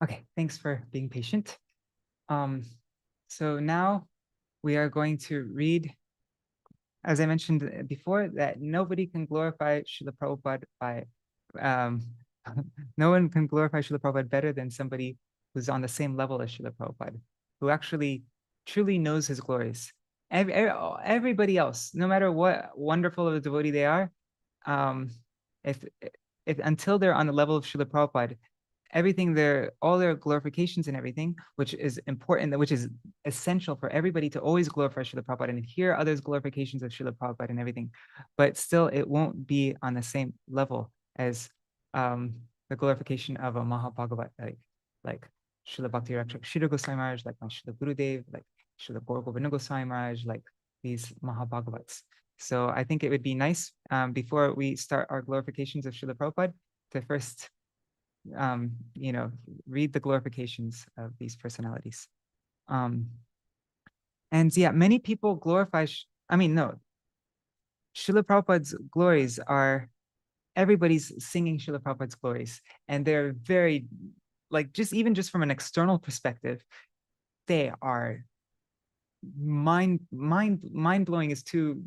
Okay, thanks for being patient. So now we are going to read, as I mentioned before, that nobody can glorify Śrīla Prabhupada by No one can glorify Śrīla Prabhupada better than somebody who's on the same level as Śrīla Prabhupada, who actually truly knows his glories. Everybody else, no matter what wonderful of a devotee they are, um, if until they're on the level of Śrīla Prabhupada, everything all their glorifications and everything, which is important, which is essential for everybody to always glorify Śrīla Prabhupada and hear others' glorifications of Śrīla Prabhupada and everything, but still it won't be on the same level as the glorification of a Mahabhagavat, like Śrīla Bhakti Rakshak Śrīla Goswami Maharaj, like my Śrīla Gurudev, like Śrīla Gaura Govinda Goswami Maharaj, like these Mahabhagavats. So I think it would be nice before we start our glorifications of Śrīla Prabhupada to first read the glorifications of these personalities. And yeah, many people glorify, Śrīla Prabhupada's glories are, everybody's singing Śrīla Prabhupada's glories, and they're very, like, just from an external perspective, they are mind-blowing is too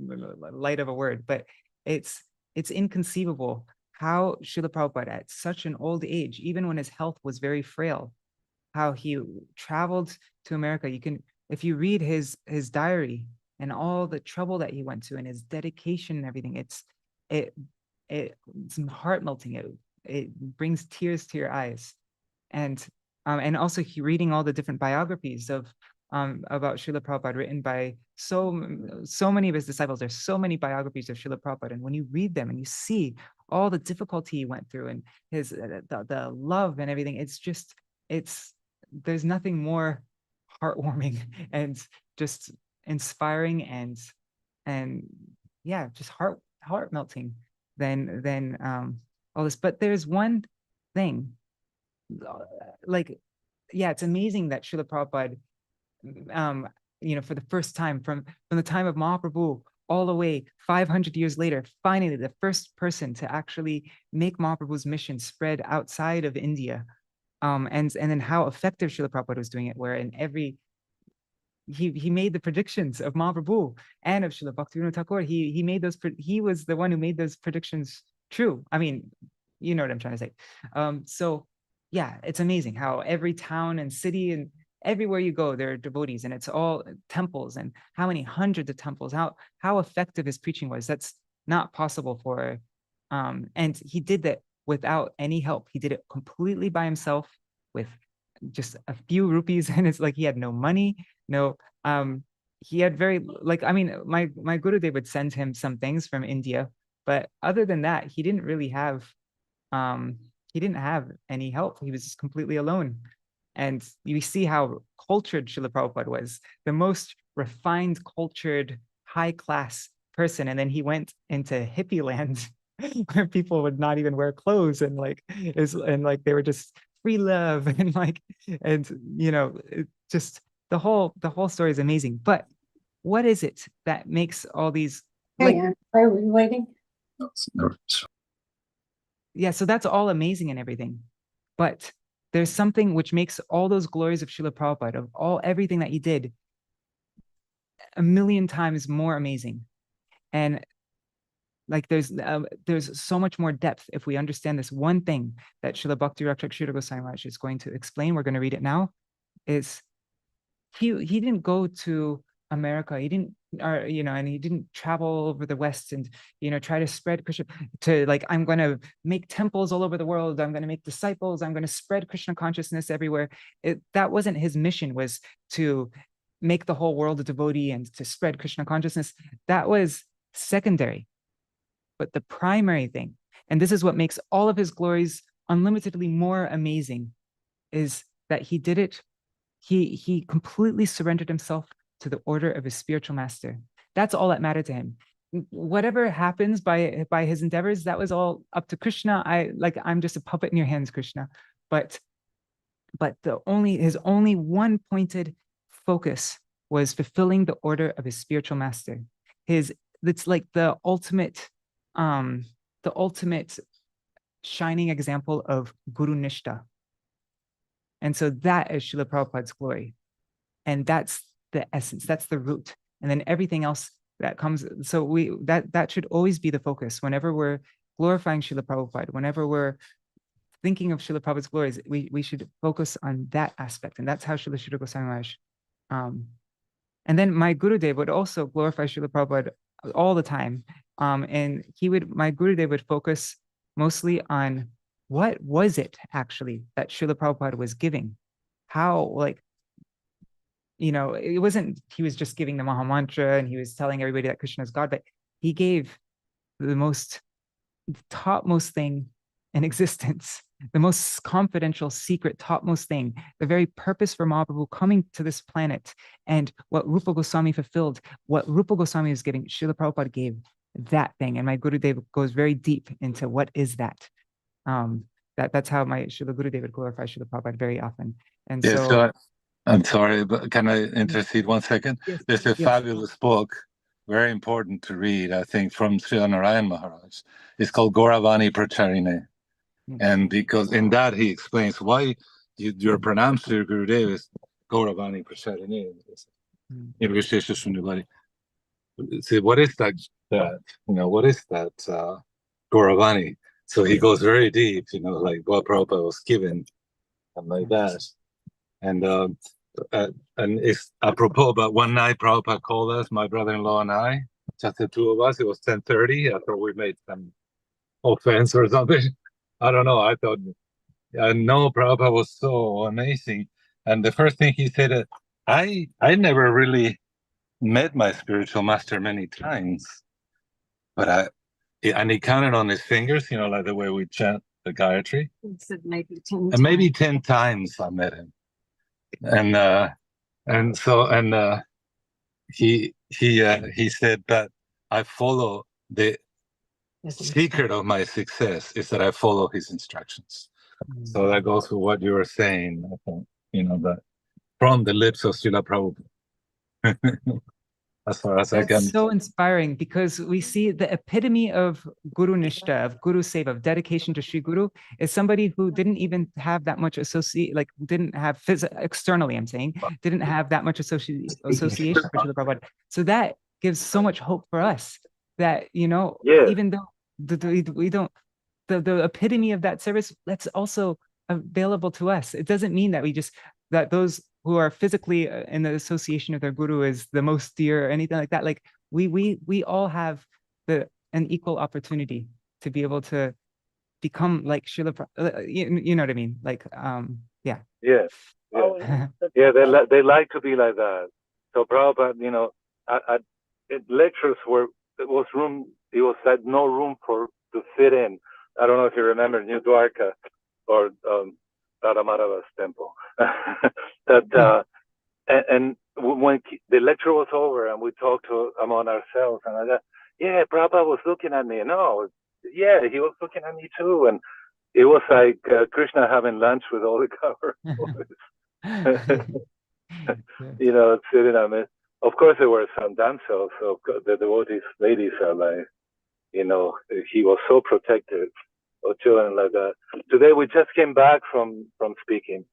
light of a word, but it's inconceivable how Śrīla Prabhupada at such an old age, even when his health was very frail, how he traveled to America. If you read his diary and all the trouble that he went to and his dedication and everything, it's heart melting. It brings tears to your eyes. And also reading all the different biographies of about Śrīla Prabhupada written by so many of his disciples. There's so many biographies of Śrīla Prabhupada, and when you read them and you see all the difficulty he went through and his the love and everything, there's nothing more heartwarming and just inspiring and yeah, just heart melting than all this. But there's one thing, it's amazing that Śrīla Prabhupada, for the first time from the time of Mahaprabhu all the way 500 years later, finally the first person to actually make Mahaprabhu's mission spread outside of India. And then how effective Śrīla Prabhupada was doing it, where he made the predictions of Mahaprabhu and of Śrīla Bhaktivinoda Thakur. He was the one who made those predictions true. You know what I'm trying to say. So yeah, it's amazing how every town and city and everywhere you go, there are devotees, and it's all temples, and how many hundreds of temples, how effective his preaching was. That's not possible for, and he did that without any help. He did it completely by himself with just a few rupees, and it's like he had no money, he had my Gurudev would send him some things from India, but other than that, he didn't really have, he didn't have any help. He was just completely alone. And you see how cultured Śrīla Prabhupada was, the most refined, cultured, high-class person. And then he went into hippie land where people would not even wear clothes, and they were just free love, and just the whole story is amazing. But what is it that makes all these are we waiting? Yeah, so that's all amazing and everything, but there's something which makes all those glories of Śrīla Prabhupada, of everything that he did, a million times more amazing. And there's so much more depth if we understand this one thing that Śrīla Bhakti Rakshak Śrīla Goswami Maharaj is going to explain. We're going to read it now. Is he didn't go to America. He didn't, and he didn't travel over the West and, try to spread Krishna I'm going to make temples all over the world. I'm going to make disciples. I'm going to spread Krishna consciousness everywhere. That wasn't his mission, was to make the whole world a devotee and to spread Krishna consciousness. That was secondary. But the primary thing, and this is what makes all of his glories unlimitedly more amazing, is that he did it. He completely surrendered himself to the order of his spiritual master. That's all that mattered to him. Whatever happens by his endeavors, that was all up to Krishna. I'm just a puppet in your hands, Krishna. But his only one pointed focus was fulfilling the order of his spiritual master. It's like the ultimate shining example of Guru Nishta. And so that is Śrīla Prabhupada's glory. And that's the essence, that's the root. And then everything else that comes, so that should always be the focus whenever we're glorifying Śrīla Prabhupada, whenever we're thinking of Śrīla Prabhupāda's glories, we should focus on that aspect. And that's how Śrīla Sridhar Goswami Maharaj. And then my Gurudev would also glorify Śrīla Prabhupada all the time. And my Gurudev would focus mostly on what was it actually that Śrīla Prabhupada was giving? How, like, it wasn't, he was just giving the Maha Mantra and he was telling everybody that Krishna is God, but he gave the topmost thing in existence, the most confidential, secret, topmost thing, the very purpose for Mahaprabhu coming to this planet, and what Rupa Goswami fulfilled, what Rupa Goswami is giving, Śrīla Prabhupada gave that thing. And my Gurudev goes very deep into what is that. That's how my Śrīla Gurudev would glorify Śrīla Prabhupada very often. And yes, so I'm sorry, but can I intercede 1 second? Yes, There's a fabulous book, very important to read, I think, from Srila Narayan Maharaj. It's called Gauravani Pracharine. And because in that he explains why your pranams to your Gurudev is Gauravani Pracharine. See, what is that? What is that Gauravani? So he goes very deep, like what Prabhupada was given, and like that. And it's apropos about one night Prabhupada called us, my brother-in-law and I, just the two of us. It was 10:30. I thought we made some offense or something. I don't know. I thought, no, Prabhupada was so amazing. And the first thing he said, I never really met my spiritual master many times, but and he counted on his fingers, like the way we chant the Gayatri. He said maybe 10 and maybe 10 times I met him. And he said that I follow the secret of my success is that I follow his instructions. So that goes with what you were saying, I think, that from the lips of Śrīla Prabhupada. As far as I can. That's so inspiring, because we see the epitome of Guru Nishta, of Guru Seva, of dedication to Sri Guru, is somebody who didn't even have that much didn't have externally, I'm saying, didn't have that much association with Srila Prabhupada. So that gives so much hope for us that, even though we don't, the epitome of that service, that's also available to us. It doesn't mean that that those who are physically in the association of their guru is the most dear or anything like that. Like we all have an equal opportunity to be able to become like Srila Prabhupada. You know what I mean? Like, yeah. Yeah. Yeah, they like to be like that. So Prabhupada, lectures it was like no room to fit in. I don't know if you remember New Dwarka or Radhamadava's temple. And when the lecture was over and we talked among ourselves, and I said, yeah, Prabhupada was looking at me. No, yeah, he was looking at me too. And it was like Krishna having lunch with all the cowboys. Sitting on it. Of course, there were some damsels. So the devotees, ladies are like, he was so protective of children like that. Today we just came back from speaking.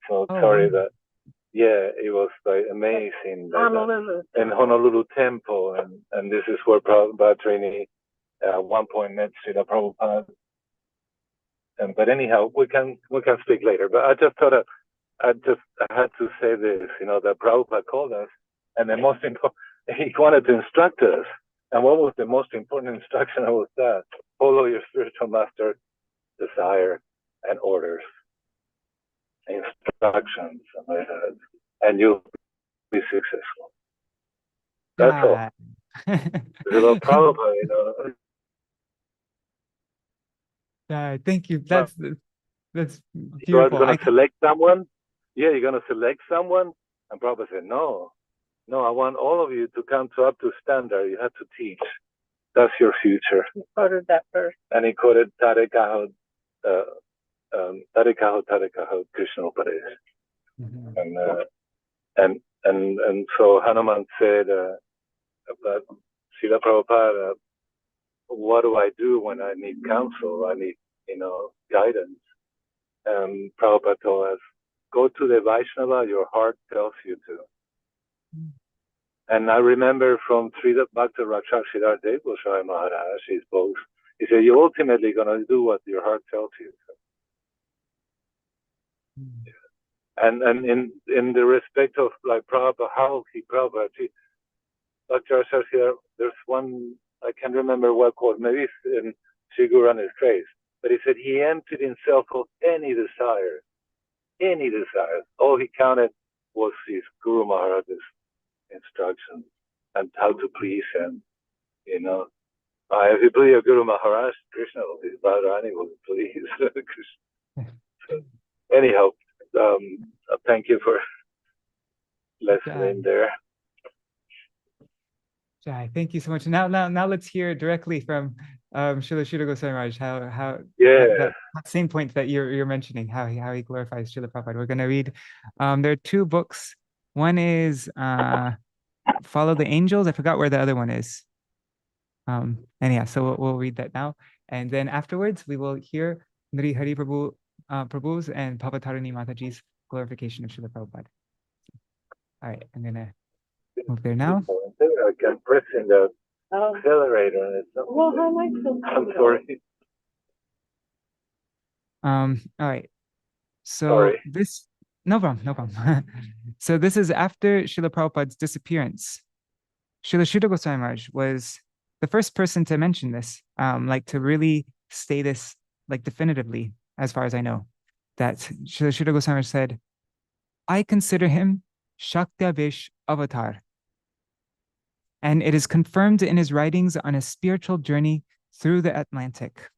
So sorry that. Yeah, it was like amazing. In Honolulu Temple, and this is where Prabhupada Trini at one point met Śrīla Prabhupada. But anyhow, we can speak later. But I just thought I had to say this, that Prabhupada called us, and the most important, he wanted to instruct us. And what was the most important instruction? Was that follow your spiritual master desire and orders, instructions, and you'll be successful. That's all. There's a little Prabhupada, Thank you. That's beautiful. You're going to select someone? Yeah, you're going to select someone? And Prabhupada said, no, I want all of you to come up to standard. You have to teach. That's your future. He quoted that verse. And he quoted Tarekaho Krishna Upadesh. And so Hanuman said about Śrīla Prabhupada, what do I do when I need counsel? I need, guidance. And Prabhupada told us, go to the Vaishnava your heart tells you to. And I remember from Srila Bhakta Rakshakshidhar Dev Goswami Maharaj, his boast, he said, you're ultimately going to do what your heart tells you to. And in the respect of like Prabhupada, how Prabhupada, Dr. says here, there's one, I can't remember what quote, maybe it's in Sri Guru and his Grace, but he said he emptied himself of any desire. All he counted was his Guru Maharaj's instructions and how to please him, you know. If you please your Guru Maharaj, Krishna will be, Radharani will please Krishna. So, anyhow, thank you for listening there. Jai, thank you so much. Now let's hear directly from Srila Goswami Maharaj how that same point that you're mentioning, how he glorifies Śrīla Prabhupada. We're going to read. There are two books. One is Follow the Angels. I forgot where the other one is. And yeah, so we'll read that now, and then afterwards we will hear Nri Hari Prabhu's and Pavatarani Mataji's glorification of Śrīla Prabhupada. All right, I'm gonna move there now. I kept pressing the accelerator and it's I'm sorry. All right. So sorry. this no problem. So this is after Śrīla Prabhupada's disappearance. Srila Goswami Maharaj was the first person to mention this, like to really say this like definitively, as far as I know, that Srila Goswami Maharaj said, I consider him Shakti-Avesh avatar. And it is confirmed in his writings on a spiritual journey through the Atlantic.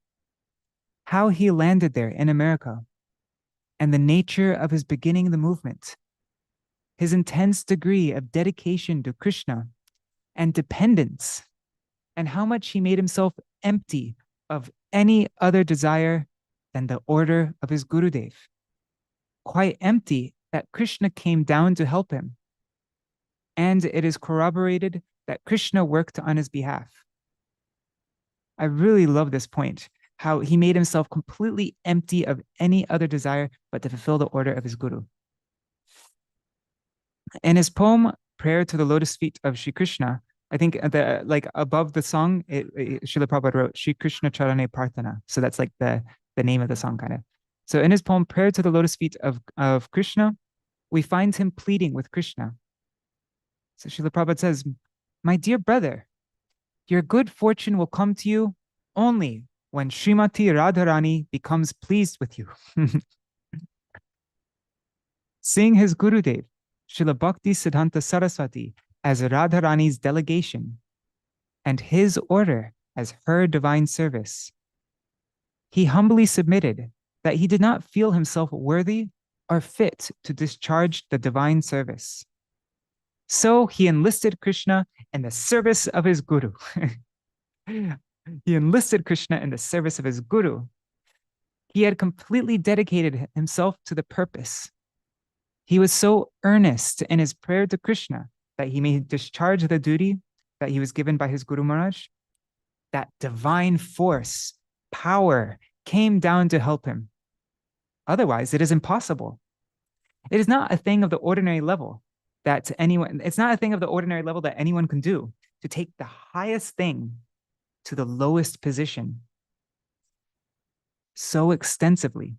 How he landed there in America, and the nature of his beginning the movement, his intense degree of dedication to Krishna and dependence, and how much he made himself empty of any other desire than the order of his Gurudev. Quite empty that Krishna came down to help him. And it is corroborated that Krishna worked on his behalf. I really love this point, how he made himself completely empty of any other desire but to fulfill the order of his Guru. In his poem, Prayer to the Lotus Feet of Sri Krishna, I think like above the song, Śrīla Prabhupada wrote Sri Krishna Charane Prarthana. So that's like the name of the song kind of. So in his poem, Prayer to the Lotus Feet of Krishna, we find him pleading with Krishna. So Śrīla Prabhupada says, my dear brother, your good fortune will come to you only when Srimati Radharani becomes pleased with you. Seeing his Gurudev, Srila Bhakti Siddhanta Saraswati, as Radharani's delegation, and his order as her divine service, he humbly submitted that he did not feel himself worthy or fit to discharge the divine service. So he enlisted Krishna in the service of his Guru. He enlisted Krishna in the service of his Guru. He had completely dedicated himself to the purpose. He was so earnest in his prayer to Krishna that he may discharge the duty that he was given by his Guru Maharaj. That divine force, power, came down to help him. Otherwise, it is impossible. It is not a thing of the ordinary level that anyone can do, to take the highest thing to the lowest position so extensively.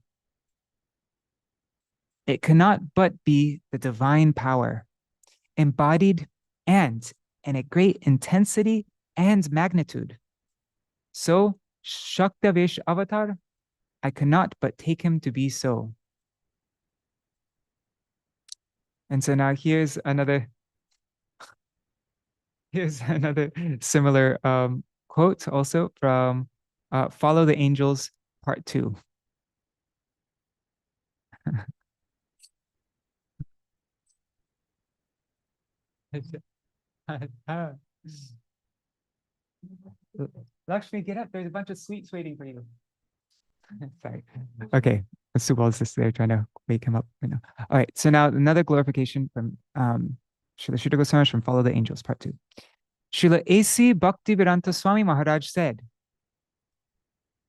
It cannot but be the divine power, embodied and in a great intensity and magnitude. So, Shakti-Avesh avatar, I cannot but take him to be so. And so now here's another similar quote also from Follow the Angels, Part 2. Lakshmi, get up. There's a bunch of sweets waiting for you. Sorry. Okay. Subal is there trying to wake him up right now. All right. So now another glorification from Srila Goswami from Follow the Angels, Part 2. Srila A.C. Bhaktivedanta Swami Maharaj said,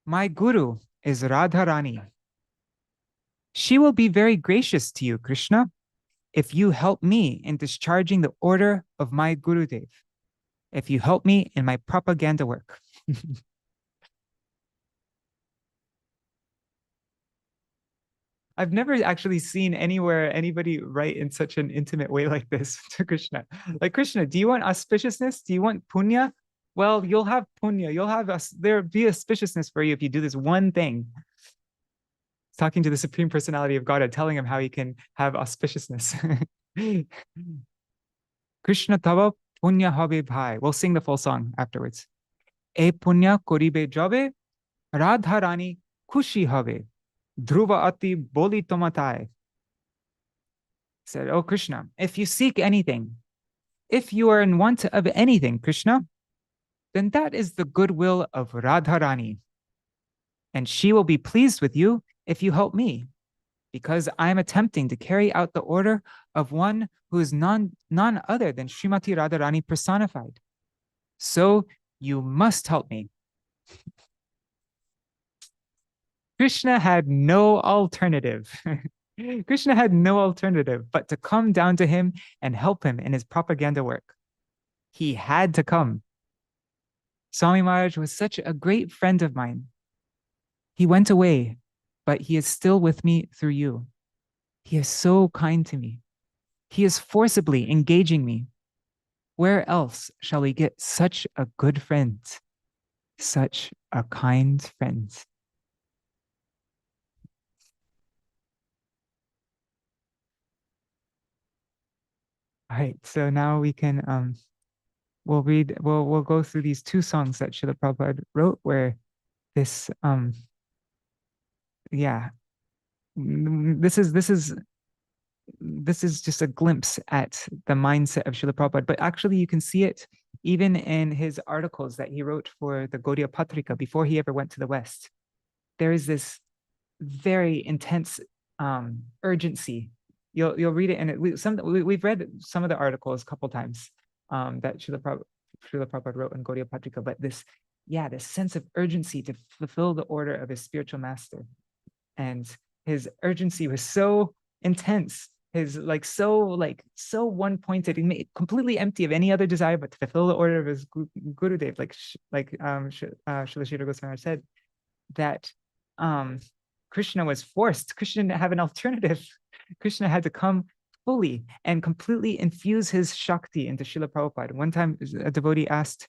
my Guru is Radharani. She will be very gracious to you, Krishna, if you help me in discharging the order of my Gurudev, if you help me in my propaganda work. I've never actually seen anywhere anybody write in such an intimate way like this to Krishna. Like, Krishna, do you want auspiciousness? Do you want punya? Well, you'll have punya. You'll have us. There'll be auspiciousness for you if you do this one thing. He's talking to the Supreme Personality of Godhead, telling him how he can have auspiciousness. Krishna tava punya habe bhai. We'll sing the full song afterwards. E punya koribe jabe, Radharani khushi habe. Dhruva ati boli tomatai. Said, oh Krishna, if you seek anything, if you are in want of anything, Krishna, then that is the goodwill of Radharani. And she will be pleased with you if you help me, because I am attempting to carry out the order of one who is none other than Srimati Radharani personified. So you must help me. Krishna had no alternative. Krishna had no alternative but to come down to him and help him in his propaganda work. He had to come. Swami Maharaj was such a great friend of mine. He went away, but he is still with me through you. He is so kind to me. He is forcibly engaging me. Where else shall we get such a good friend? Such a kind friend. All right, so now we can we'll go through these two songs that Śrīla Prabhupāda wrote, where this this is just a glimpse at the mindset of Śrīla Prabhupāda, but actually you can see it even in his articles that he wrote for the Gaudiya Patrika before he ever went to the West. There is this very intense urgency. You'll read it, and we've read some of the articles a couple times that Śrīla Prabhupāda wrote in Gaudiya Patrika, but this sense of urgency to fulfill the order of his spiritual master. And his urgency was so intense, his so one-pointed, completely empty of any other desire but to fulfill the order of his Gurudev, Śrīla Sridhar Goswami said, that Krishna was forced. Krishna didn't have an alternative. Krishna had to come fully and completely infuse his Shakti into Śrīla Prabhupada. One time a devotee asked,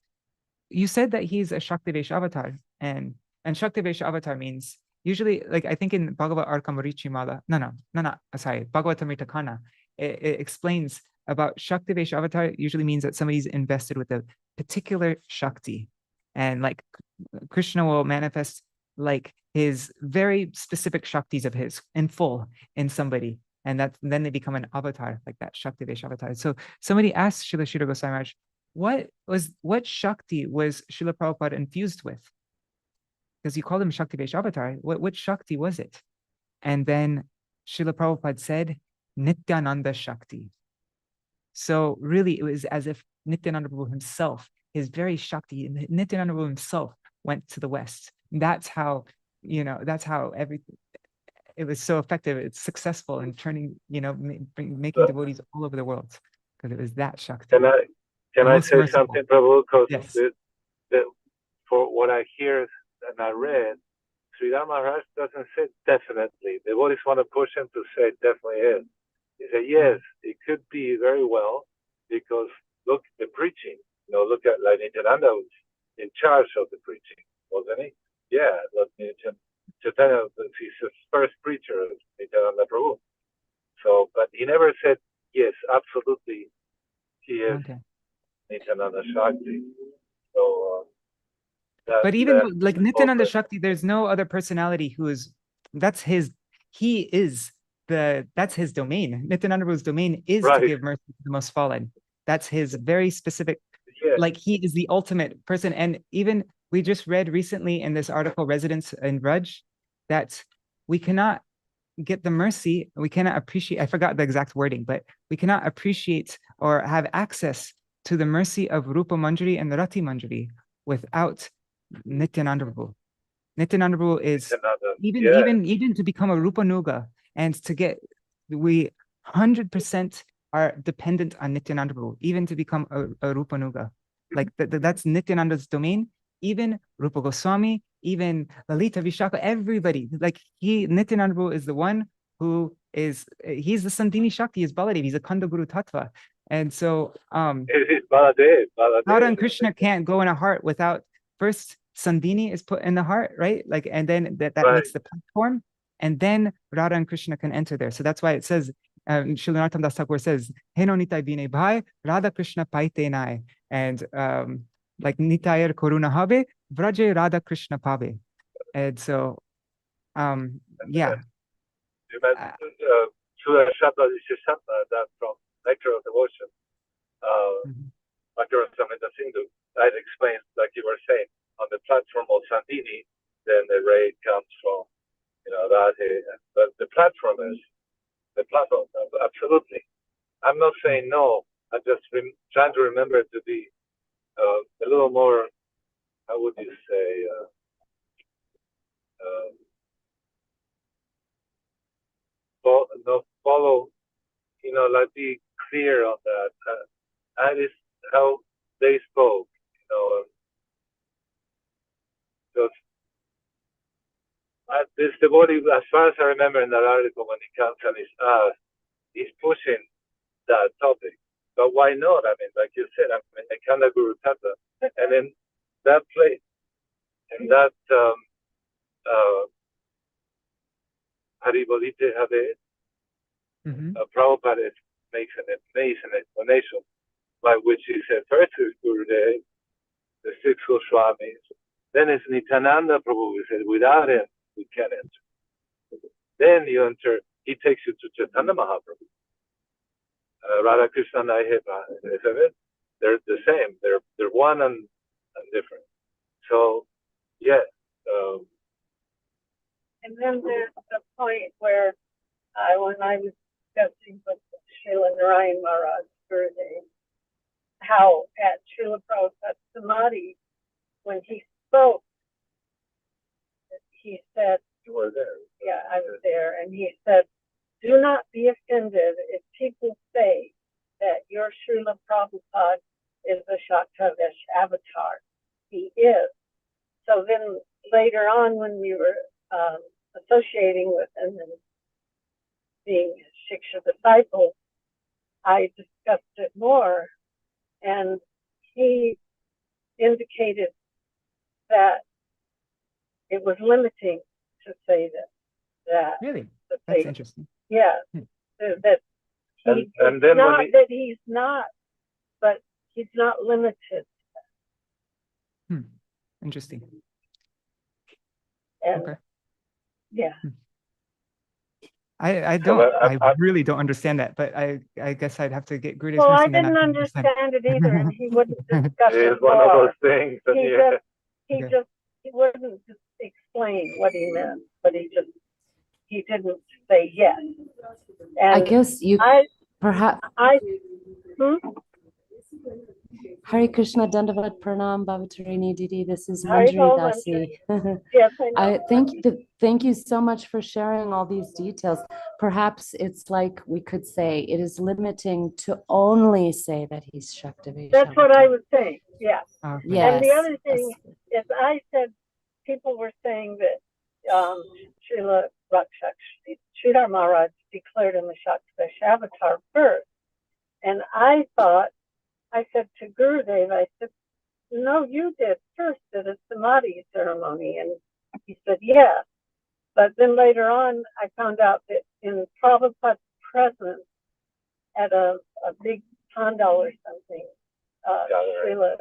you said that he's a Shakti Vesha avatar, and Shakti Vesha avatar means, usually, I think in Bhagavad Arkamarichimala, Bhagavatamrita Kana, it explains about Shakti Vesha avatar usually means that somebody's invested with a particular Shakti. And Krishna will manifest his very specific Shaktis of his in full in somebody. And then they become an avatar, like that Shakti Vesha avatar. So somebody asked Śrīla Sridhar Goswami Maharaj, what Shakti was Śrīla Prabhupada infused with? Because you called him Shakti Vesha avatar. What Shakti was it? And then Śrīla Prabhupada said, Nityananda Shakti. So really, it was as if Nityananda Prabhu himself, his very Shakti, Nityananda Prabhu himself went to the West. That's how everything, it was so effective. It's successful in turning, making devotees all over the world, because it was that Shakti. Can I say something, Prabhu? Because yes. For what I hear and I read, Sridhar Maharaj doesn't say definitely. The devotees want to push him to say it definitely is. He said, yes, it could be very well, because look at the preaching. Look at Nityananda was in charge of the preaching, wasn't he? Yeah, look, Chaitanya, he's the first preacher of Nityananda Prabhu. So, but he never said, yes, absolutely, he is Nityananda Shakti. So, but even Nityananda Shakti, there's no other personality that's his domain. Nityananda Prabhu's domain is to give mercy to the most fallen. That's his very specific, he is the ultimate person. And even we just read recently in this article, Residence in Vraj, that we cannot get the mercy, we cannot appreciate, I forgot the exact wording, but we cannot appreciate or have access to the mercy of Rupa Manjari and the Rati Manjari without Nityananda Prabhu. Nityananda Prabhu is even to become a Rupa Nuga, and to get, we 100% are dependent on Nityananda Prabhu, even to become a Rupa Nuga. That's Nityananda's domain. Even Rupa Goswami, even Lalita Vishaka, everybody, Nityananda Prabhu is the one who is, he's the Sandini Shakti, he's Baladev, he's a Kanda Guru Tattva. And so It is Baladev. Radha and Krishna can't go in a heart without first Sandini is put in the heart, right? Like, and then that makes the platform, and then Radha and Krishna can enter there. So that's why it says, Śrīla Narottam Das Thakur says, Heno nitai bine bhai, Radha Krishna paite nai. And like nitayar koruna habe, vraje Radha Krishna pave. And so, yeah. You mentioned Sura Shabda Shabda, that from Nectar of Devotion, Bhakti Rasamrita Sindhu, that explains, like you were saying, on the platform of Sandini, then the ray comes from, Radhe. But the platform is the platform, absolutely. I'm not saying no. I'm just trying to remember to be a little more, how would you say, follow, like be clear on that. That is how they spoke, because this devotee, as far as I remember in that article, when he comes and he's pushing that topic. But why not? I mean, like you said, the Kanda Guru Tata, and in that place, in that Haribolite Habe, Prabhupada makes an amazing explanation by which he said, first is Gurudev, the six Goswamis, then it's Nityananda Prabhu. He said, without him, we can't enter. Then you enter, he takes you to Chaitanya Mahaprabhu. Radha Krishna Naiheba, they're the same. They're one and different. So, yes. And then there's the point where when I was discussing with Srila Narayan Maharaj Gurudev, how at Śrīla Prabhupāda Samadhi, when he spoke, he said, you were there. Yeah, I was there, and he said, do not be offended if people say that your Śrīla Prabhupada is a Shaktavesh avatar. He is. So then later on, when we were associating with him and being Shiksha disciple, I discussed it more, and he indicated that it was limiting to say that. Really? That's interesting. Yeah. That he, and then not that he's not, but he's not limited. Interesting. And okay. Yeah. I really don't understand that, but I guess I'd have to get Gurudev's. Well, I didn't understand it either, and he wouldn't discuss it. It's one of those things. He wouldn't just explain what he meant, but he didn't say yes. And I guess Hare Krishna Dandavat Pranam Bhavatarini Didi. This is Manjari Dasi. Yes, I know. Thank you so much for sharing all these details. Perhaps it's like we could say it is limiting to only say that he's Shaktavesh. That's what I was saying. Yeah. Okay. Yes. And the other thing is, I said people were saying that Srila Sridhar Maharaj declared in the Shaktavesh avatar first, and I said to Gurudev, I said, no, you did first at a Samadhi ceremony. And he said, yeah. But then later on, I found out that in Prabhupada's presence at a big pandal or something, Srila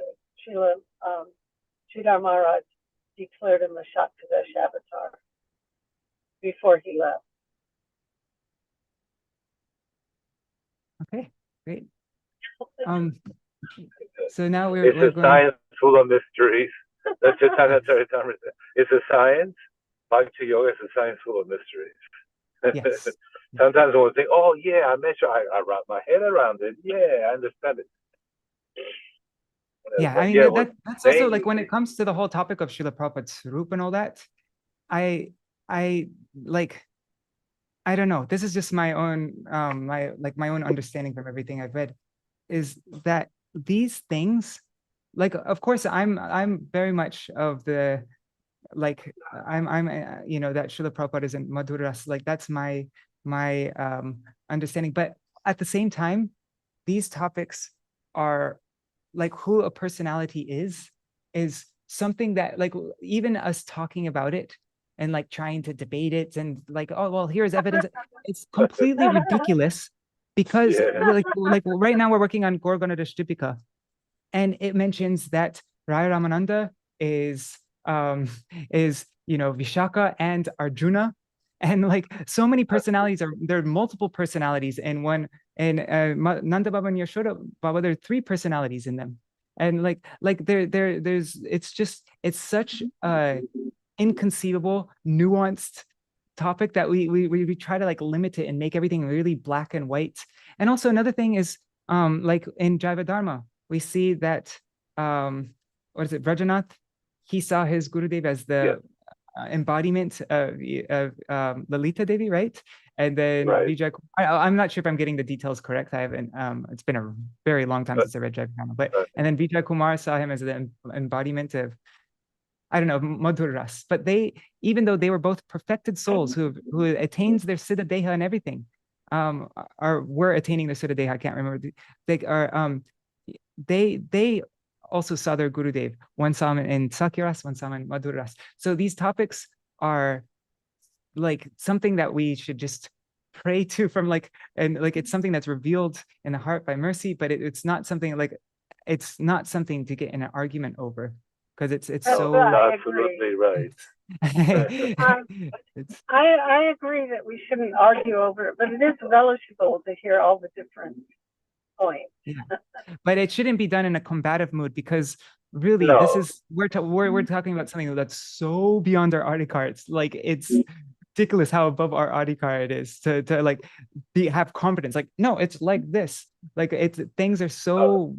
Sridhar Maharaj declared him a Shaktavesh avatar before he left. Okay, great. So now we're a science full of mysteries. That's Chaitanya Charitamrita. It's a science. Bhakti Yoga is a science full of mysteries. Yes. Sometimes one think, oh yeah, I wrap my head around it. Yeah, I understand it. Yeah, I mean that's also like when it comes to the whole topic of Śrīla Prabhupāda's Swarup and all that. I don't know. This is just my own my own understanding from everything I've read, is that these things, like, of course I'm very much of the I'm that Śrīla Prabhupada isn't Madhuras, like that's my understanding. But at the same time, these topics are like who a personality is something that like even us talking about it and like trying to debate it and like, oh, well, here's evidence. It's completely ridiculous because like right now we're working on Gorgonodashtipika, and it mentions that Raya Ramananda is Vishaka and Arjuna, and like so many personalities there are multiple personalities in one. And Nanda Baba and Yashoda Baba, there are 3 personalities in them, and there's it's such a inconceivable, nuanced topic that we try to like limit it and make everything really black and white. And also another thing is like in Jaiva Dharma, we see that what is it, Vrajanath, he saw his Gurudev as the embodiment of Lalita Devi, right? And then Vijay, I'm not sure if I'm getting the details correct. I haven't, it's been a very long time since I read Jaiva Dharma, but and then Vijay Kumar saw him as the embodiment of, I don't know, Madhur Ras. But they, even though they were both perfected souls who attains their Siddha Deha and everything, were attaining their Siddha Deha, I can't remember. They are they also saw their Gurudev. One saw him in Sakyaras, one saw him in Madhur Ras. So these topics are like something that we should just pray to from like, and like it's something that's revealed in the heart by mercy, but it's not something like, it's not something to get in an argument over, because it's so absolutely right. I agree that we shouldn't argue over it, but it is relishable to hear all the different points. Yeah. But it shouldn't be done in a combative mood, because really this is we're talking about something that's so beyond our adhikar. It's like it's ridiculous how above our adhikar it is to like have confidence. Like, no, it's like this. Like things are so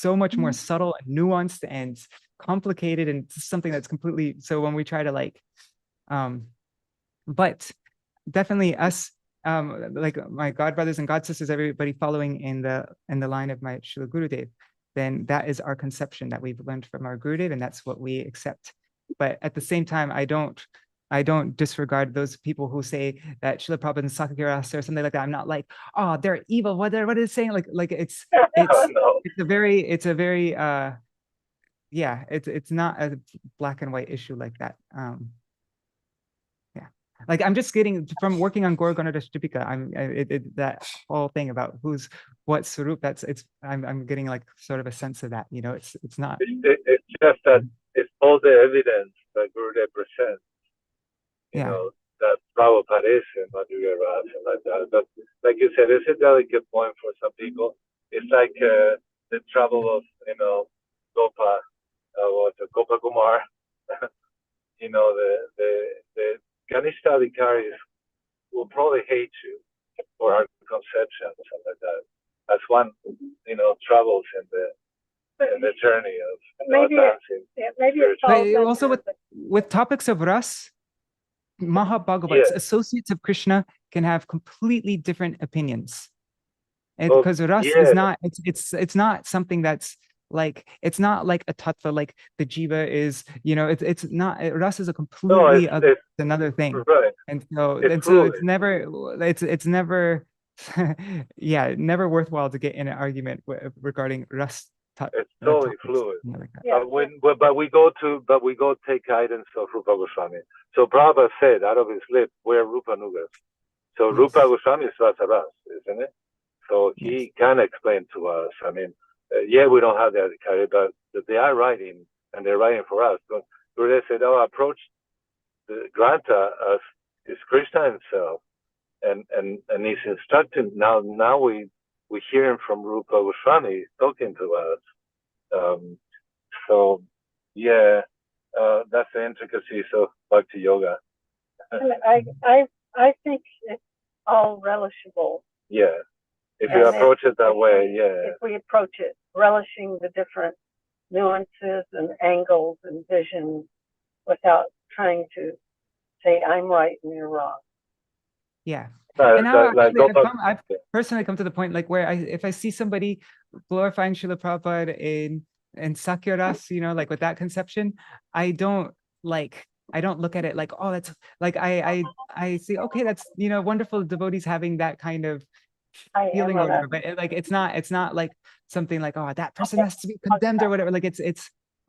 much more subtle and nuanced and complicated, and something that's completely, so when we try to like but definitely us like my god brothers and god sisters, everybody following in the line of my Srila Gurudev, then that is our conception that we've learned from our Gurudev, and that's what we accept. But at the same time, I don't disregard those people who say that Śrīla Prabhupada and Sakya or something like that. I'm not like, oh, they're evil. What is it saying? Like it's a very yeah, it's not a black and white issue like that. Yeah, like I'm just getting from working on Gorgonodashtipika, that whole thing about who's what Sarup, I'm getting like sort of a sense of that, you know. It's not. It's just that it's all the evidence that Gurudev presents, you know, that Prabhupada is and Madhurya Ras and like that. But like you said, it's a delicate point for some people. It's like the trouble of, you know, Gopa Kumar. You know, the Ganishta Adhikaris will probably hate you for our conceptions and like that. That's one, you know, troubles in the journey of advancing. Maybe it's also with topics of Ras, Mahabhagavats, associates of Krishna can have completely different opinions, because Ras is not. It's not something that's like, it's not like a tattva, like the jiva is, you know, it's not. Ras is a completely another thing, right. And so it's never yeah, never worthwhile to get in an argument regarding Ras. It's totally fluid. Like that. But we go take guidance of Rupa Goswami. So Prabhupada said out of his lips, we're Rupa Nugas. So Rupa Goswami is Rasa Ras, isn't it? So he can explain to us. I mean, we don't have the adhikari, but they are writing, and they're writing for us. So they said, approach the Granta as is Krishna himself, and he's instructing. Now we hear him from Rupa Goswami talking to us. So that's the intricacies of Bhakti Yoga. I think it's all relishable. Yeah. If you approach it that way, If we approach it, relishing the different nuances and angles and visions without trying to say, I'm right and you're wrong. Yeah. And now I've personally come to the point like where if I see somebody glorifying Śrīla Prabhupada in Sakya Ras, you know, like with that conception, I don't like I don't look at it like, oh, that's like, I see, okay, that's, you know, wonderful devotees having that kind of feeling or whatever, but it's not like something like, oh, that person has to be condemned or whatever. Like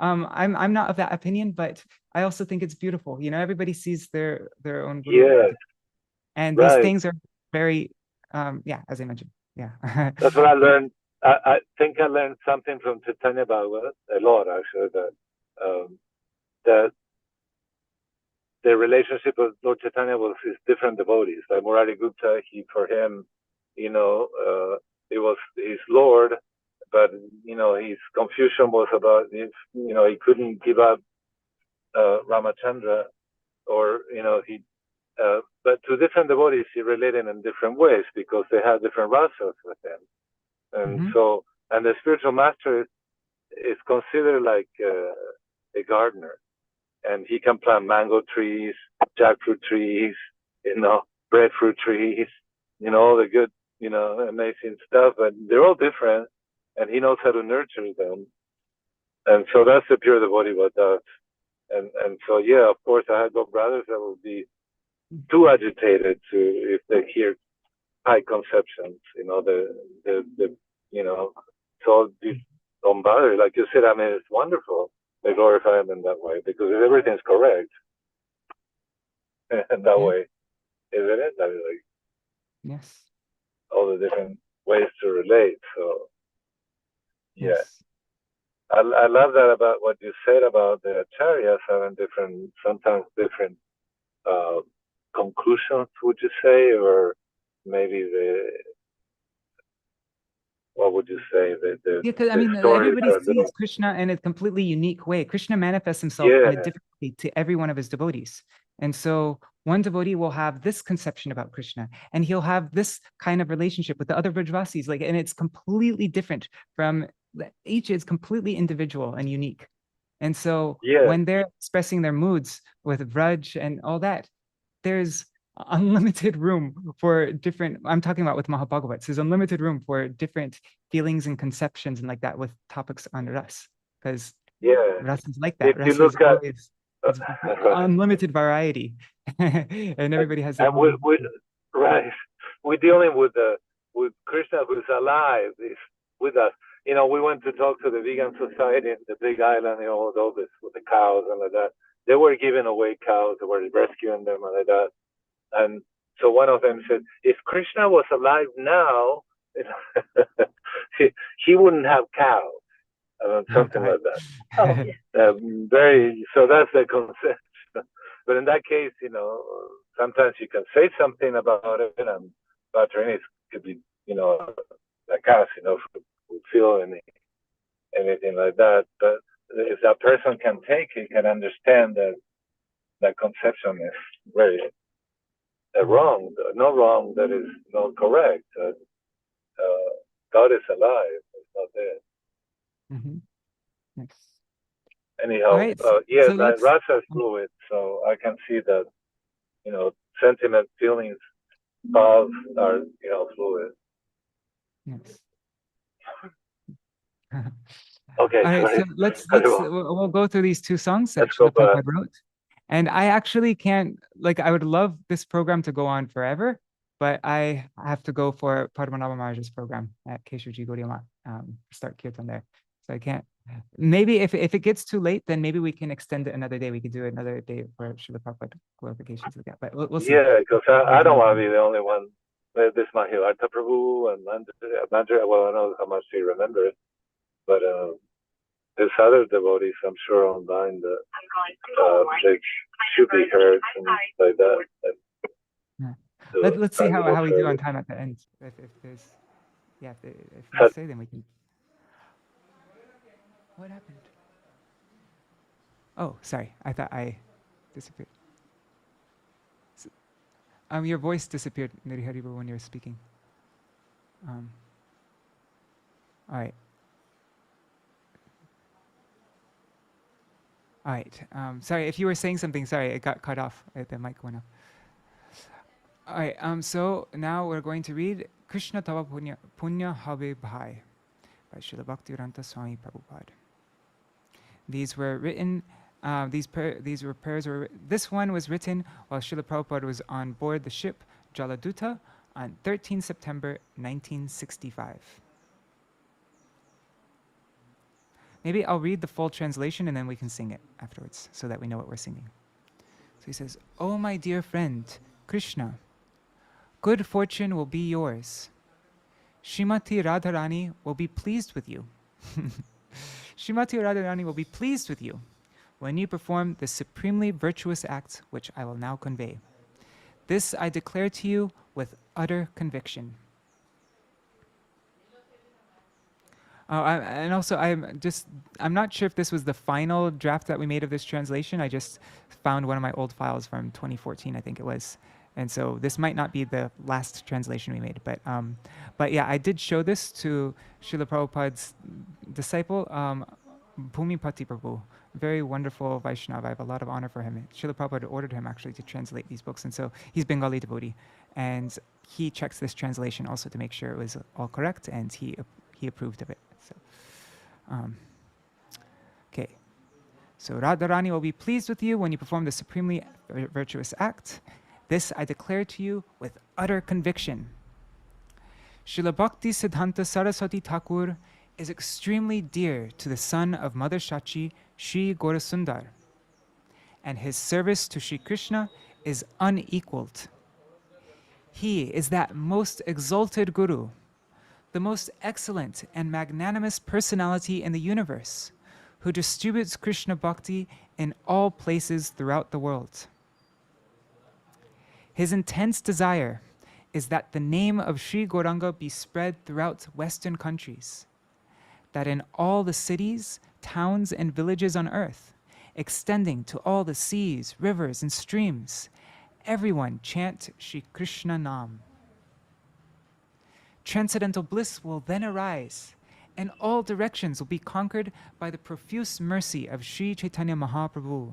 I'm not of that opinion, but I also think it's beautiful. You know, everybody sees their own guru, and these things are very, as I mentioned, That's what I learned. I think I learned something from Chaitanya Bhagavat, a lot actually, that the relationship with Lord Chaitanya was his different devotees. Like Murari Gupta, for him, you know, it was his Lord, but you know, his confusion was about if, you know, he couldn't give up Ramachandra, or you know, but to different devotees he related in different ways because they had different rasas with him, and so, and the spiritual master is considered like a gardener, and he can plant mango trees, jackfruit trees, you know, breadfruit trees, you know, all the good, you know, amazing stuff, but they're all different, and he knows how to nurture them, and so that's the pure devotee what does. And so, yeah, of course, I had brothers that would be too agitated if they hear high conceptions, you know, the you know, so don't bother. Like you said, I mean, it's wonderful. They glorify him in that way because if everything's correct in that way, isn't it? I mean, like, yes, all the different ways to relate. So, yeah. I love that about what you said about the acharyas having sometimes different conclusions, would you say, or maybe what would you say? Because I mean, everybody sees Krishna in a completely unique way. Krishna manifests himself in a different way to every one of his devotees. And so one devotee will have this conception about Krishna, and he'll have this kind of relationship with the other Vrajvasis, like, and it's completely different from each is completely individual and unique. And so when they're expressing their moods with Vraj and all that, there's unlimited room for different, I'm talking about with Mahabhagavats, there's unlimited room for different feelings and conceptions and like that with topics on Ras, because Ras is like that. Ras is always, it's unlimited variety, and everybody has their own. We're dealing with Krishna, who's alive, is with us. You know, we went to talk to the vegan society in the Big Island, you know, all this with the cows and like that. They were giving away cows, they were rescuing them and like that. And so one of them said, if Krishna was alive now, he wouldn't have cows, something like that. So that's the concept. But in that case, you know, sometimes you can say something about it, and Bhattacharya could be, you know, like us, you know, would feel anything like that. But if that person can take it, can understand that conception is very wrong, not wrong, that is not correct. God is alive, it's not dead. Yes. Anyhow, rasa is fluid, so I can see that, you know, sentiment, feelings, thoughts are, you know, fluid. Yes. Okay. All right, so we'll go through these two songs that Śrīla Prabhupāda wrote. And I actually can't, like, I would love this program to go on forever, but I have to go for Padmanabha Maharaj's program at Keshavji Gaudiya start Kirtan there. So I can't. Maybe if it gets too late, then maybe we can extend it another day. We could do another day for Śrīla Prabhupāda glorifications again. But we'll see. Yeah, because I don't want to be the only one. This Mahilata Prabhu and Mandra, well, I don't know how much he remembers, but there's other devotees, I'm sure, online that they should be heard and like that. Let's see how we do on time at the end. If there's, if they say, then we can. What happened? Oh, sorry. I thought I disappeared. Your voice disappeared, Nirihariba, when you were speaking. All right. All right. Sorry, if you were saying something, sorry, it got cut off. The mic went off. All right. So now we're going to read Krishna Tava Punya Have Bhai by Śrīla Bhaktivedanta Swami Prabhupada. These were written These were prayers. This one was written while Śrīla Prabhupada was on board the ship Jaladuta on 13 September 1965. Maybe I'll read the full translation and then we can sing it afterwards so that we know what we're singing. So he says, "Oh my dear friend, Krishna, good fortune will be yours. Srimati Radharani will be pleased with you. Srimati Radharani will be pleased with you when you perform the supremely virtuous act which I will now convey. This I declare to you with utter conviction." And also, I'm not sure if this was the final draft that we made of this translation. I just found one of my old files from 2014, I think it was. And so this might not be the last translation we made. But yeah, I did show this to Śrīla Prabhupada's disciple, Bhumipati Prabhu, very wonderful Vaishnava. I have a lot of honor for him. Śrīla Prabhupada ordered him actually to translate these books. And so he's Bengali devotee. And he checks this translation also to make sure it was all correct, and he approved of it. So, okay. So Radharani will be pleased with you when you perform the supremely virtuous act. This I declare to you with utter conviction. Srila Bhakti Siddhanta Saraswati Thakur is extremely dear to the son of Mother Shachi, Sri Gaurasundar, and his service to Sri Krishna is unequaled. He is that most exalted Guru, the most excellent and magnanimous personality in the universe, who distributes Krishna Bhakti in all places throughout the world. His intense desire is that the name of Sri Gauranga be spread throughout Western countries, that in all the cities, towns, and villages on earth, extending to all the seas, rivers, and streams, everyone chant Shri Krishna Nam. Transcendental bliss will then arise, and all directions will be conquered by the profuse mercy of Sri Chaitanya Mahaprabhu.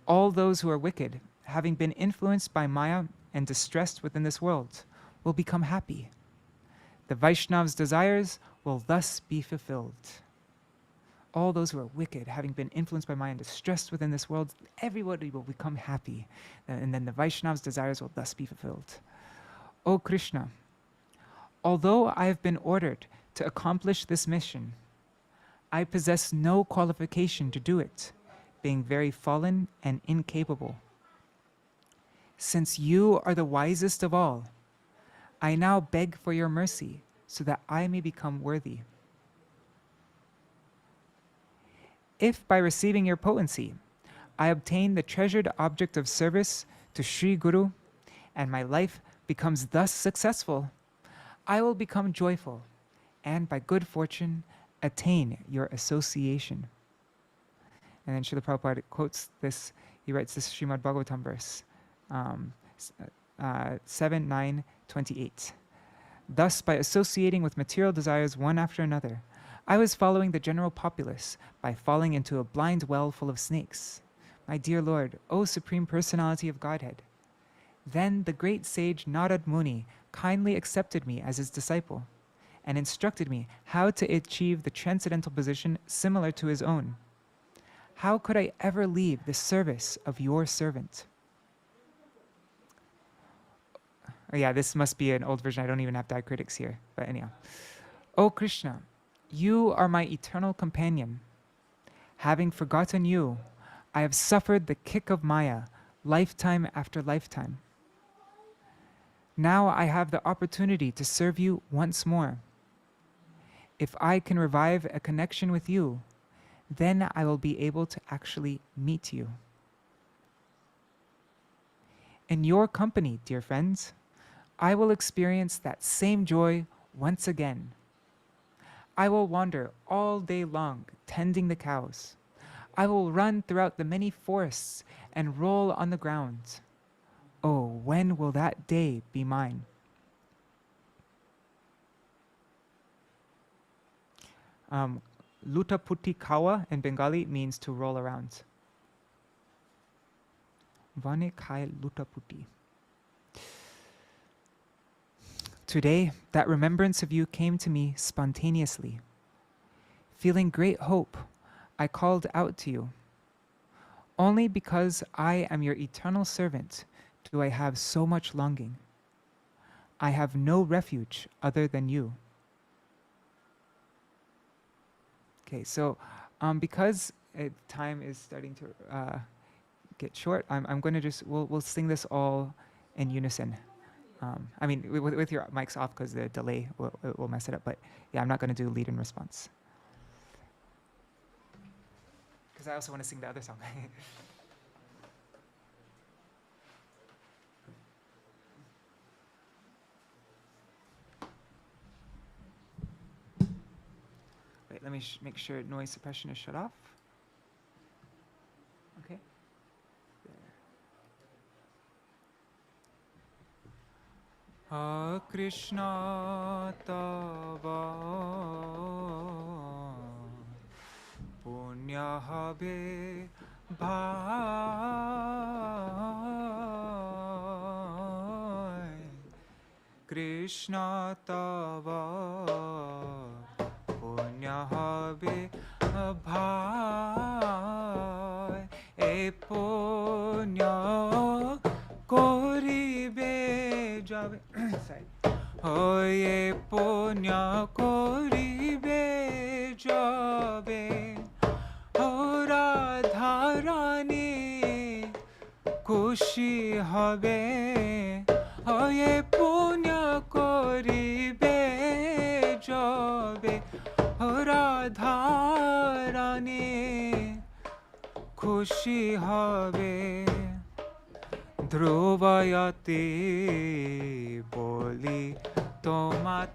All those who are wicked, having been influenced by Maya and distressed within this world, will become happy. The Vaishnav's desires will thus be fulfilled. All those who are wicked, having been influenced by Maya and distressed within this world, everybody will become happy. And then the Vaishnav's desires will thus be fulfilled. O Krishna, although I have been ordered to accomplish this mission, I possess no qualification to do it, being very fallen and incapable. Since you are the wisest of all, I now beg for your mercy so that I may become worthy. If by receiving your potency, I obtain the treasured object of service to Sri Guru, and my life becomes thus successful, I will become joyful, and by good fortune, attain your association. And then Śrīla Prabhupada quotes this, he writes this Srimad Bhagavatam verse, 7:9-28. Thus, by associating with material desires one after another, I was following the general populace by falling into a blind well full of snakes. My dear Lord, O Supreme Personality of Godhead, then the great sage Narad Muni kindly accepted me as his disciple and instructed me how to achieve the transcendental position similar to his own. How could I ever leave the service of your servant? Oh yeah, this must be an old version. I don't even have diacritics here. But anyhow. O Krishna, you are my eternal companion. Having forgotten you, I have suffered the kick of Maya lifetime after lifetime. Now I have the opportunity to serve you once more. If I can revive a connection with you, then I will be able to actually meet you. In your company, dear friends, I will experience that same joy once again. I will wander all day long tending the cows. I will run throughout the many forests and roll on the ground. Oh, when will that day be mine? Lutaputi kawa in Bengali means to roll around. Vane khai lutaputi. Today, that remembrance of you came to me spontaneously. Feeling great hope, I called out to you, Only because I am your eternal servant do I have so much longing. I have no refuge other than you. Okay, so because time is starting to get short, I'm going to we'll sing this all in unison. I mean, with your mics off because the delay will mess it up. But yeah, I'm not going to do lead and response because I also want to sing the other song. Wait, let me make sure noise suppression is shut off. Okay. Kṛṣṇa tava punya habe bhai. Kṛṣṇa tava punya habe bhai. E punya koribe jabe. Sorry. Hoye punya koribe jabe. Hora dharani kushi habe. Hoye punya koribe jabe. Hora dharani kushi habe. ধ্রুবয়তে বলি তোমাতায়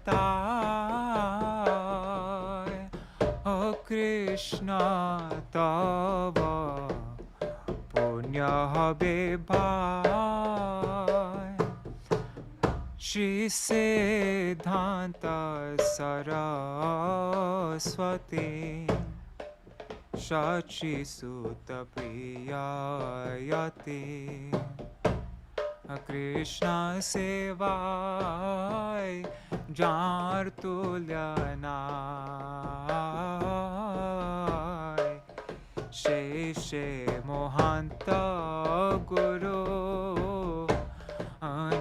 ও কৃষ্ণ তব পুণ্য হবে ভাই শ্রী সিদ্ধান্ত Saraswati Shachi Sutta Priyayate Krishna Sevai Jar Tulyanai Sheshe Mohanta Guru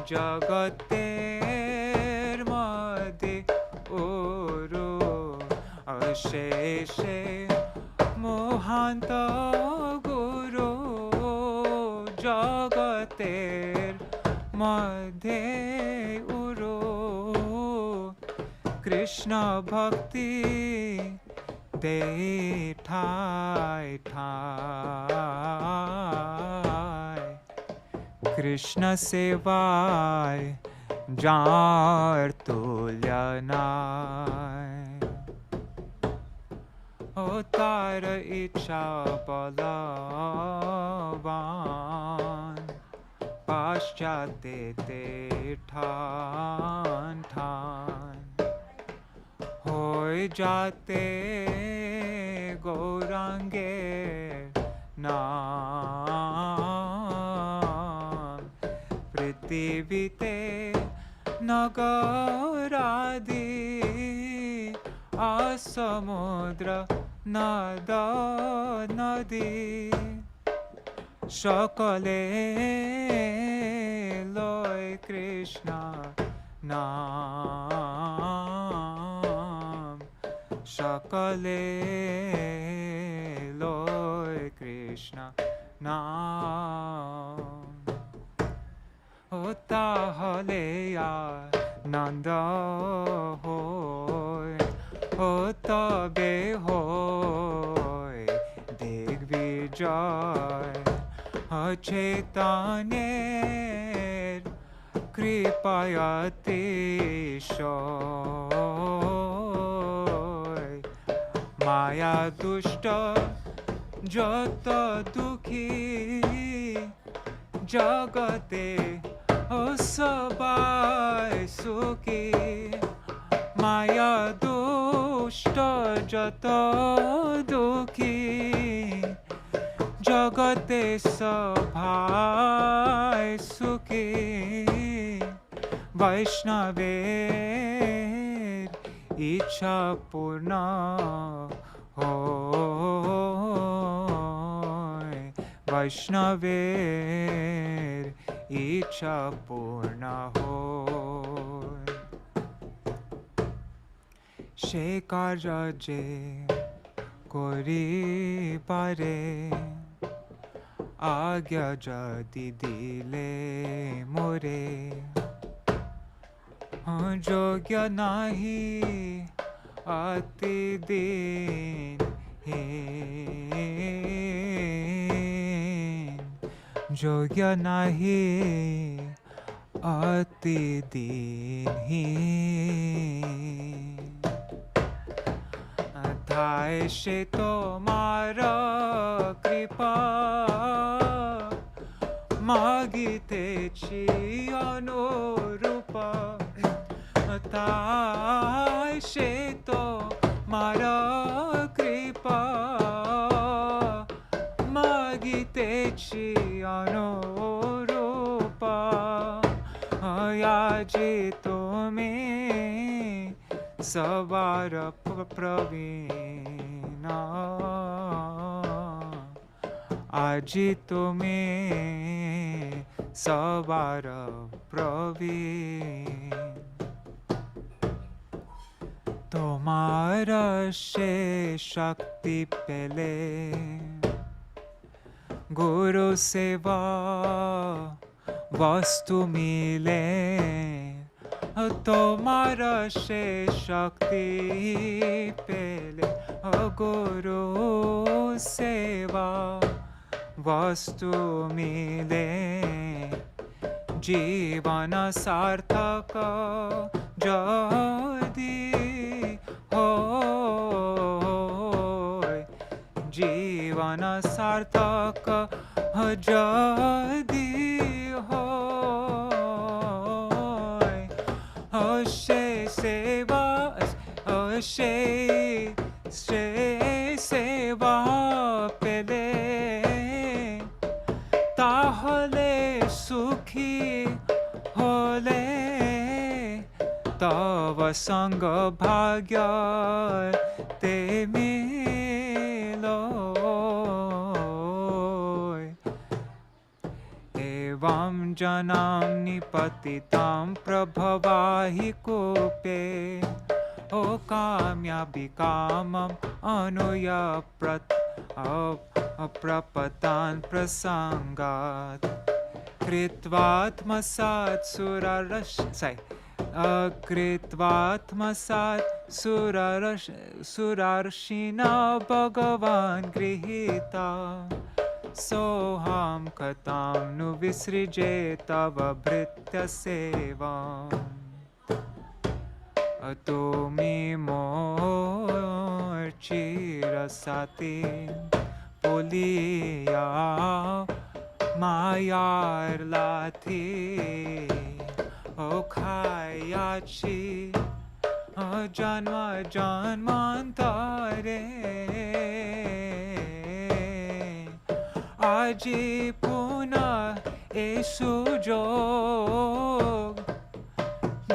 Jagater Madhe Uru Sheshe Mohanta Guru Jagater Madhe Uru Krishna Bhakti De Thai Thai Krishna Sevai Jar Tulyanai Tar icha balavan Paschate te than than Hoy jate Gaurange naam Prithivite nagaradi Asamudra Nada Nadi Shakale Loy Krishna Naam Shakale Loy Krishna Naam Otahaleya Nanda Hoy Otabe hoy Digvijay Chaitaner Kripayati shoy Maya dushta Jata dukhi Jagate Sabai sukhi Maya dushta jata dukhi Jagate sabhai sukhi Vaishnaver icha purna hoy বৈষ্ণবের ইচ্ছা পূর্ণ হয়। সে কার্য যে করিবারে আজ্ঞা যদি দিলে মোরে, যোগ্য নাহি অতি দিনহীন, যোগ্য নাহি অতি দিনহীন। ধায় সে তোমার কৃপা মাগিতেছি অনুরূপ, তাই সে তোমার কৃপা মাগিতেছি অনুরূপ। আজি তুমি সবার প্রবীণ, আজি তুমি সবার প্রবীণ। তোমার সে শক্তি পেলে গুরু সেবা বস্তু মিলে, তোমার সে শক্তি পেলে গুরু সেবা বস্তু মিলে, জীবন সার্থক যদি হয়, জীবন সার্থক যদি হয়, সে সেবা সে সেবা পেলে তাহলে সুখী হলে, তব সঙ্গ ভাগ্য তে মিলো। एवं जनां निपतितां प्रभवाहि कूपे, ओ काम्याभिकामम् अप्रपतान् प्रसङ्गात्, कृत्वात्मसात् सुरर्षिणा भगवान् गृहीता, सोऽहं कथां नु विसृजे तव भृत्य सेवाम्। তুমি মোর চিরসাথী বলিয়া মায়ার লাথি, ও খাইয়াছি জন্ম জন্মান্তরে, আজি পুনঃ এই সুযোগ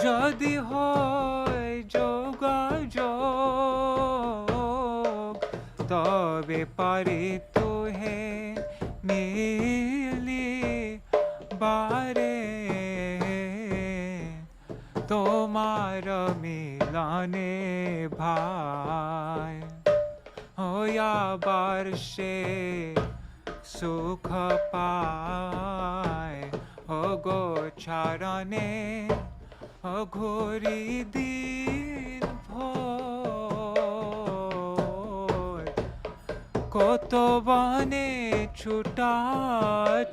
যদি হয় যোগাযোগ, তবে পারি তুহে মিলি বারে, তোমার মিলনে ভাই হইয়াবার সে সুখ পায়, ও গোচারণে ঘুরি দিন ভোর, কত বনে ছুটা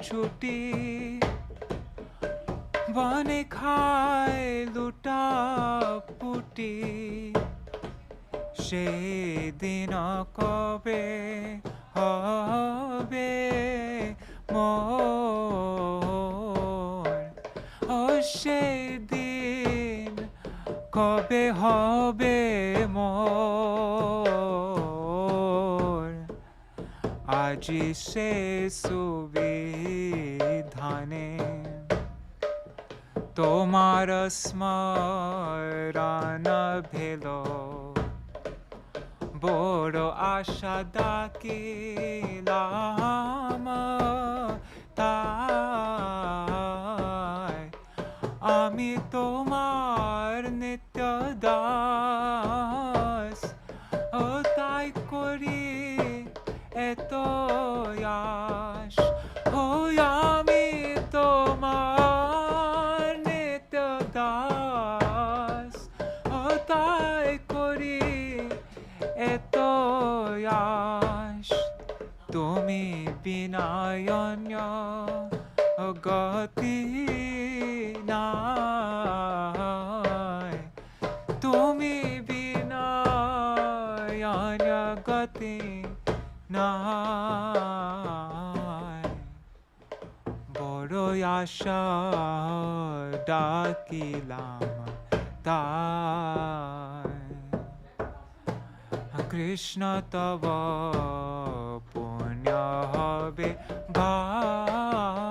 ছুটি, বনে খায় লুটা পুটি, সেদিন কবে হবে মোর, ও সেদিন কবে হবে মোর, আজি সে সুবিধানে তোমার স্মরণ ভেলো, boro asha dakilam tai ami tomar nitya das o tai kori eto yash o ami tomar nitya das o tai kori eto yash tumi binayanya gati nai tumi binayanya gati nai boro yasha dakilam tai Krishna tava punya habe bhai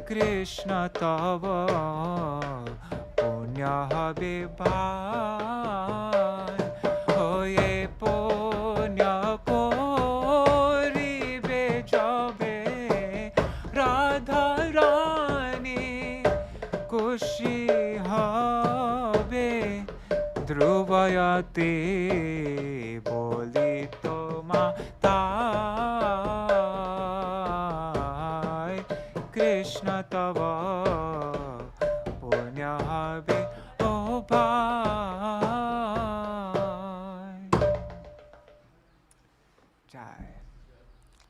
Krishna tava punya habe bhai hoye punya kori bejabe Radha Rani kushi habe Dhruvayate bolito matai Krishna tava punya habe o bhai. Jai.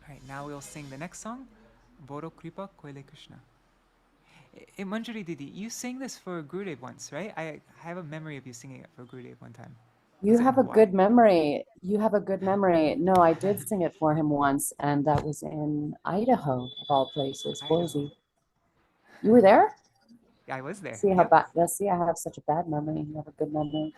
Alright, now we'll sing the next song, Boro Kripa Koile Krishna. Manjari Didi, you sang this for Gurudev once, right? I have a memory of you singing it for Gurudev one time. You have a good memory. You have a good memory. No, I did sing it for him once, and that was in Idaho, of all places, Boise. You were there? Yeah, I was there. See how bad? See, I have such a bad memory. You have a good memory.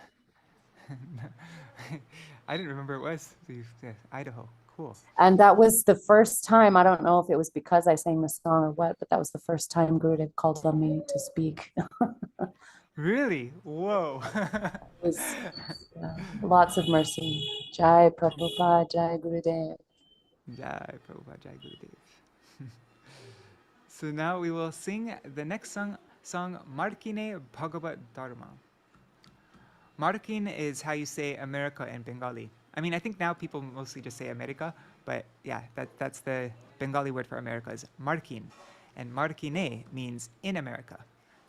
I didn't remember it was. Yeah, Idaho. Cool. And that was the first time. I don't know if it was because I sang the song or what, but that was the first time Gurudev called on me to speak. Really? Whoa. It was lots of mercy. Jai Prabhupada, Jai Gurudev. Jai Prabhupada, Jai Gurudev. So now we will sing the next song Markine Bhagavat Dharma. Markin is how you say America in Bengali. I mean, I think now people mostly just say America, but yeah, that's the Bengali word for America is Markin. And Markine means in America.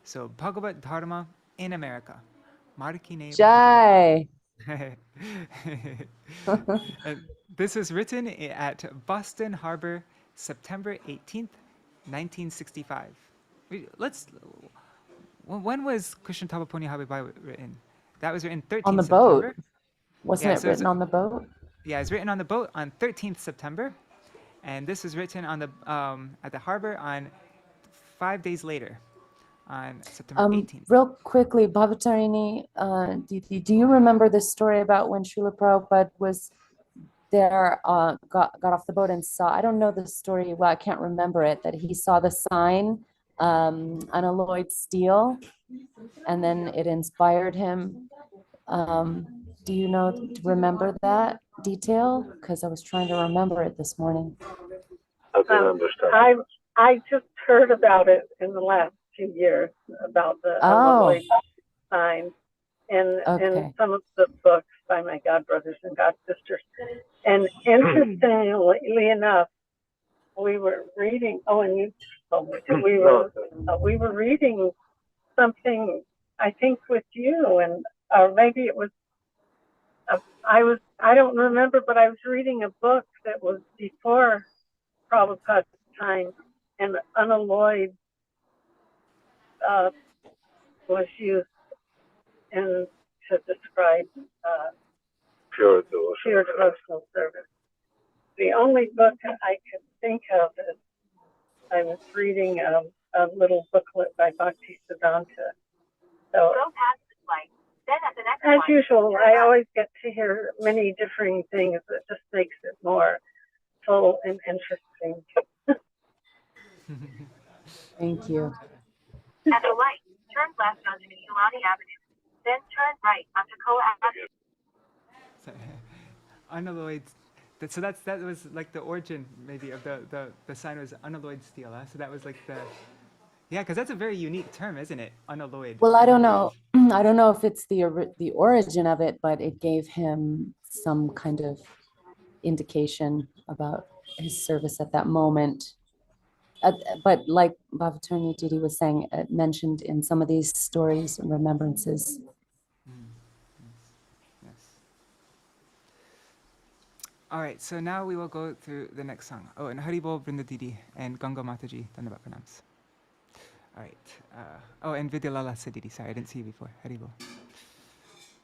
So Bhagavat Dharma in America. Markine. Jai. And this was written at Boston Harbor, September 18th, 1965. When was Krishna Tava Punya Habe Bhai written? That was written 13th on the September. boat. Wasn't it written on the boat? Yeah, it was written on the boat on 13th September. And this was written on the at the harbor on 5 days later, on September 18th. Real quickly, Bhavatarini, do you remember this story about when Śrīla Prabhupāda was there, got off the boat and saw, I don't know the story, well, I can't remember it, that he saw the sign, unalloyed steel, and then it inspired him. Do you remember that detail? Because I was trying to remember it this morning. I just heard about it in the last few years, about the unalloyed sign in some of the books by my godbrothers and godsisters. And interestingly enough, we were reading, and you told me, we were reading something, I think with you, and or maybe it was, I don't remember, but I was reading a book that was before Prabhupada's time, and unalloyed was used to describe pure devotional service. The only book I could think of is I was reading a little booklet by Bhakti Siddhanta. So, as usual, I always get to hear many differing things that just makes it more full and interesting. Thank you. At the light, turn left onto Keelani Avenue, then turn right onto Coa Avenue. Sorry. Unalloyed. So that was like the origin maybe of the sign was unalloyed steel. Huh? So that was like the, yeah, because that's a very unique term, isn't it? Unalloyed. Well, I don't know. I don't know if it's the origin of it, but it gave him some kind of indication about his service at that moment. But like Bhavatarani Didi was saying, mentioned in some of these stories and remembrances. Yes. All right, so now we will go through the next song. Oh, and Haribol Brinda Didi and Ganga Mataji, Dhanavad Pranams. All right. Oh, and Vidyalala Sadidi. Sorry, I didn't see you before. Haribol.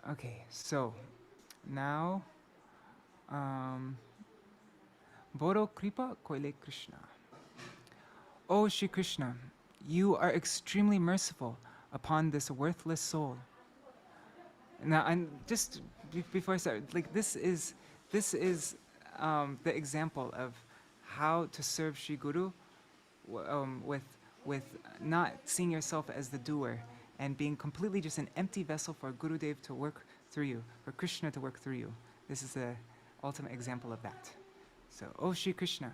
Okay, so now, Boro Kripa Koile Krishna. Oh, Shri Krishna, you are extremely merciful upon this worthless soul. Now, and just before I start, like this is the example of how to serve Shri Guru with not seeing yourself as the doer and being completely just an empty vessel for Gurudev to work through you, for Krishna to work through you. This is the ultimate example of that. So, oh Shri Krishna,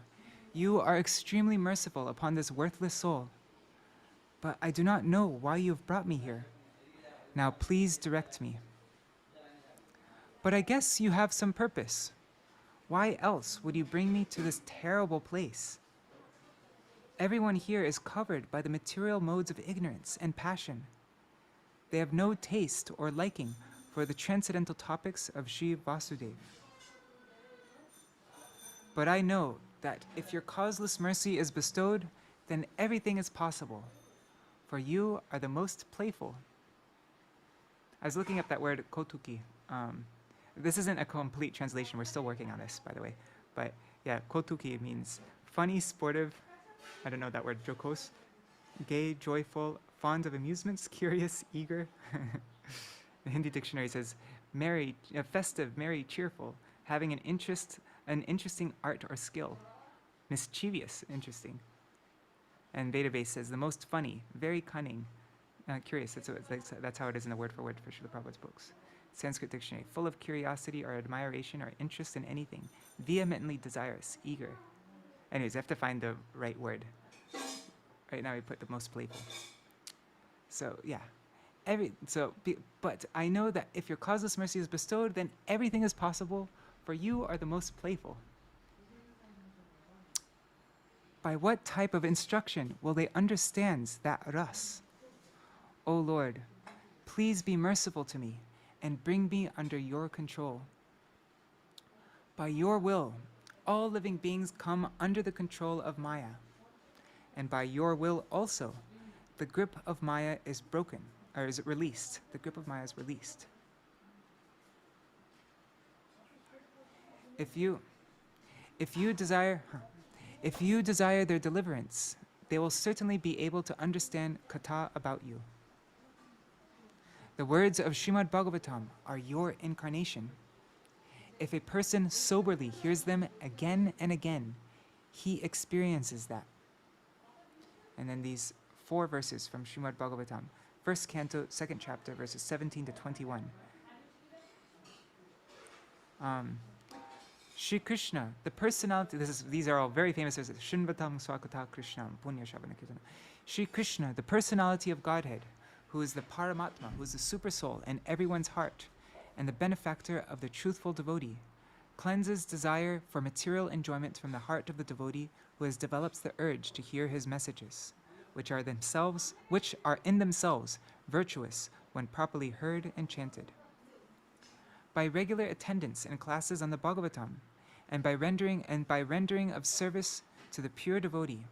you are extremely merciful upon this worthless soul, but I do not know why you have brought me here. Now please direct me. But I guess you have some purpose. Why else would you bring me to this terrible place? Everyone here is covered by the material modes of ignorance and passion. They have no taste or liking for the transcendental topics of Sri Vasudeva. But I know that if your causeless mercy is bestowed, then everything is possible, for you are the most playful. I was looking up that word kotuki. This isn't a complete translation, we're still working on this, by the way. But yeah, kotuki means funny, sportive, I don't know that word, jocose, gay, joyful, fond of amusements, curious, eager. The Hindi dictionary says, merry, festive, merry, cheerful, having an interesting art or skill, mischievous, interesting. And Vedabase says, the most funny, very cunning, curious. That's how it is in the word for Śrīla Prabhupāda's books. Sanskrit dictionary, full of curiosity or admiration or interest in anything, vehemently desirous, eager. Anyways, I have to find the right word. Right now we put the most playful. So yeah, but I know that if your causeless mercy is bestowed, then everything is possible, for you are the most playful. By what type of instruction will they understand that ras? O Lord, please be merciful to me and bring me under your control. By your will, all living beings come under the control of Maya. And by your will also, the grip of Maya is broken, or is it released? The grip of Maya is released. If you desire their deliverance, they will certainly be able to understand katha about you. The words of Srimad Bhagavatam are your incarnation. If a person soberly hears them again and again, he experiences that. And then these 4 verses from Srimad Bhagavatam, 1st canto, 2nd chapter, verses 17 to 21. Shri Krishna, the personality, these are all very famous verses. Shinvatam Swakata Krishnam, Punya Shavana Kirtana. Shri Krishna, the personality of Godhead, who is the Paramatma, who is the super soul in everyone's heart, and the benefactor of the truthful devotee, cleanses desire for material enjoyment from the heart of the devotee who has developed the urge to hear his messages, which are in themselves virtuous when properly heard and chanted. By regular attendance in classes on the Bhagavatam, and by rendering of service to the pure devotee,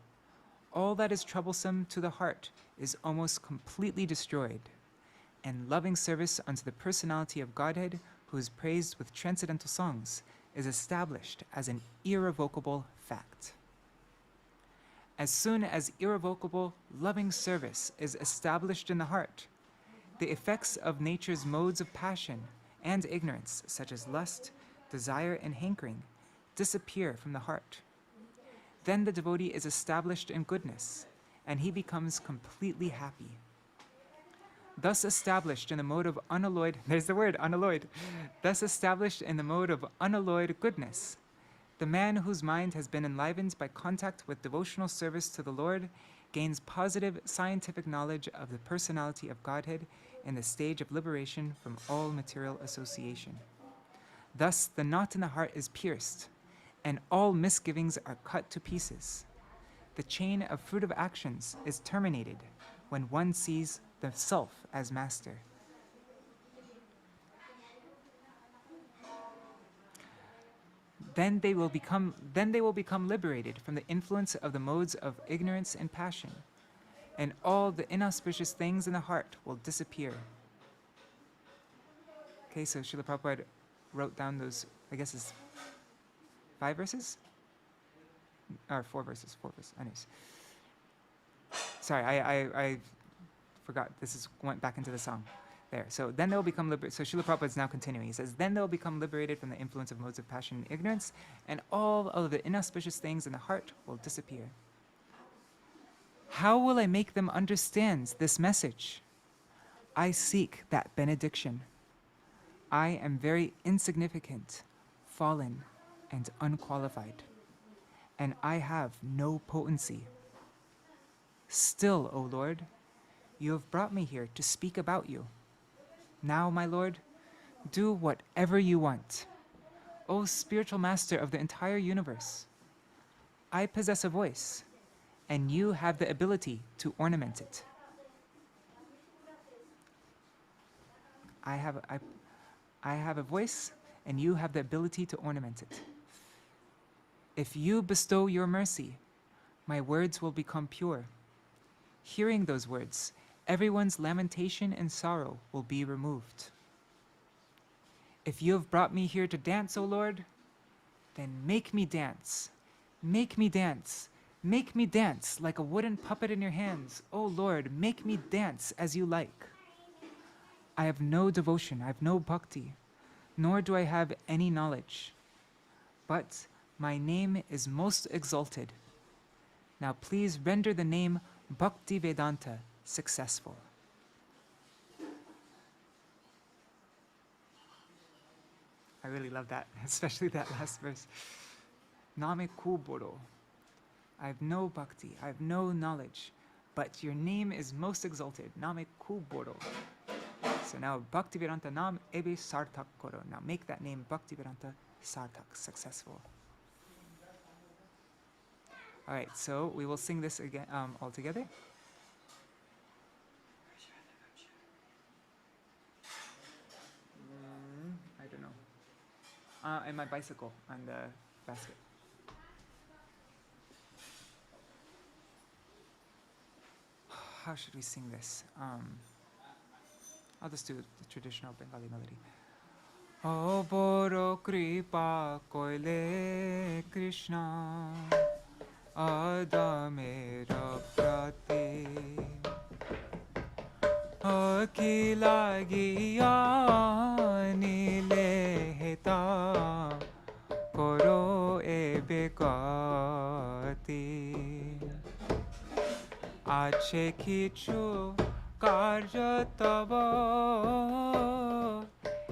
all that is troublesome to the heart is almost completely destroyed, and loving service unto the personality of Godhead, who is praised with transcendental songs, is established as an irrevocable fact. As soon as irrevocable, loving service is established in the heart, the effects of nature's modes of passion and ignorance, such as lust, desire, and hankering, disappear from the heart. Then the devotee is established in goodness, and he becomes completely happy. thus established in the mode of unalloyed, there's the word, unalloyed, thus established in the mode of unalloyed goodness. The man whose mind has been enlivened by contact with devotional service to the Lord gains positive scientific knowledge of the personality of Godhead in the stage of liberation from all material association. Thus, the knot in the heart is pierced, and all misgivings are cut to pieces. The chain of fruitive actions is terminated when one sees the self as master. Then they will become liberated from the influence of the modes of ignorance and passion, and all the inauspicious things in the heart will disappear. Okay, so Śrīla Prabhupāda wrote down those, I guess it's 5 verses? Or 4 verses, anyways. Sorry, I forgot, went back into the song. There, so then they'll become liberated. So Śrīla Prabhupada is now continuing. He says, then they'll become liberated from the influence of modes of passion and ignorance, and all of the inauspicious things in the heart will disappear. How will I make them understand this message? I seek that benediction. I am very insignificant, fallen, and unqualified, and I have no potency. Still, O Lord, you have brought me here to speak about you. Now, my Lord, do whatever you want. O spiritual master of the entire universe, I possess a voice, and you have the ability to ornament it. I have a voice, and you have the ability to ornament it. If you bestow your mercy, my words will become pure. Hearing those words, everyone's lamentation and sorrow will be removed. If you have brought me here to dance, O Lord, then make me dance. Make me dance. Make me dance like a wooden puppet in your hands. O Lord, make me dance as you like. I have no devotion, I have no bhakti, nor do I have any knowledge. But my name is most exalted. Now please render the name Bhakti Vedanta successful. I really love that, especially that last verse. Name kuboro. I have no bhakti, I have no knowledge, but your name is most exalted. Name kuboro. So now Bhakti Vedanta Nam Ebe Sartak Koro. Now make that name Bhakti Vedanta Sartak, successful. All right, so we will sing this again all together. I don't know. And my bicycle on the basket. How should we sing this? I'll just do the traditional Bengali melody. O boro kripa koile Krishna adamera prati akila giyani lehta koro ebe gati ache kichu karya tava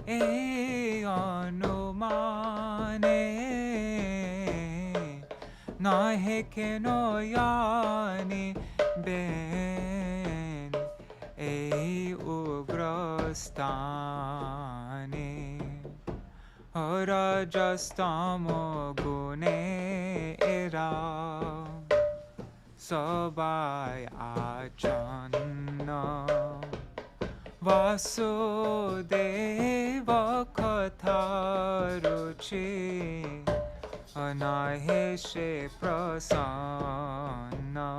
e anumane nahe keno yani ben e ugrastane rajastamo gune era sabai achanna vasudeva katha ruchi anaheshe prasanna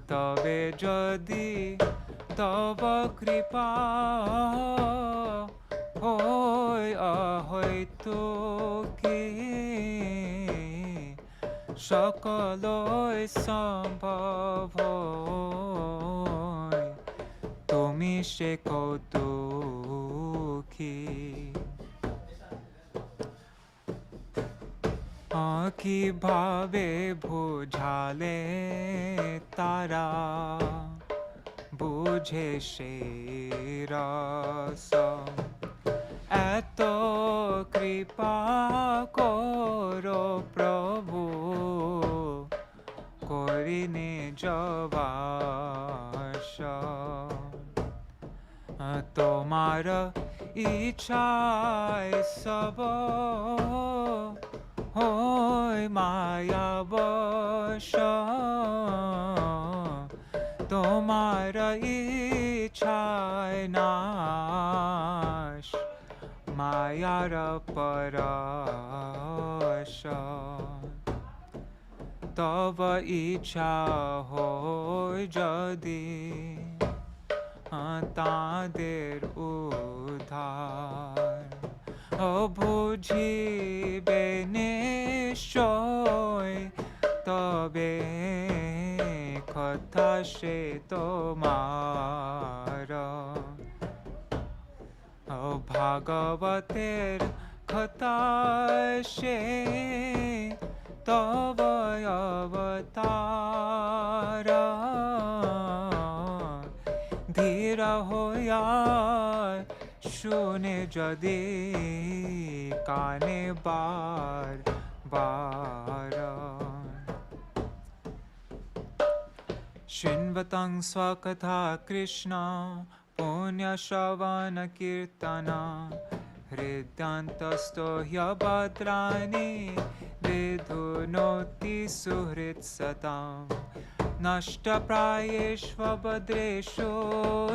tave jadi tava kripa hoy ahoy to ki সকলই সম্ভব হয় তুমি সে কৌতুকী কিভাবে বোঝালে তারা বুঝে সে রস এত কৃপা করো প্রভু করিনে জবাস তোমার ইচ্ছায় সব হয় মায়া বশ তোমার ইচ্ছায় নাশ মায়ার পরশ তব ইচ্ছা হয় যদি তাদের উদ্ধার বুঝিবে নিশ্চয় তবে কথা সে তোমার ভাগবতের কথা সে তব অবতার ধীর হইয়া শুনে যদি কানে বার বার শৃण्वतं स्वकथा कृष्ण पुण्यश्रवण कीर्तन हृद्यन्तस्तो ह्यभद्राणि विधुनोति सुहृत्सताम् नष्टप्रायेष्वभद्रेषु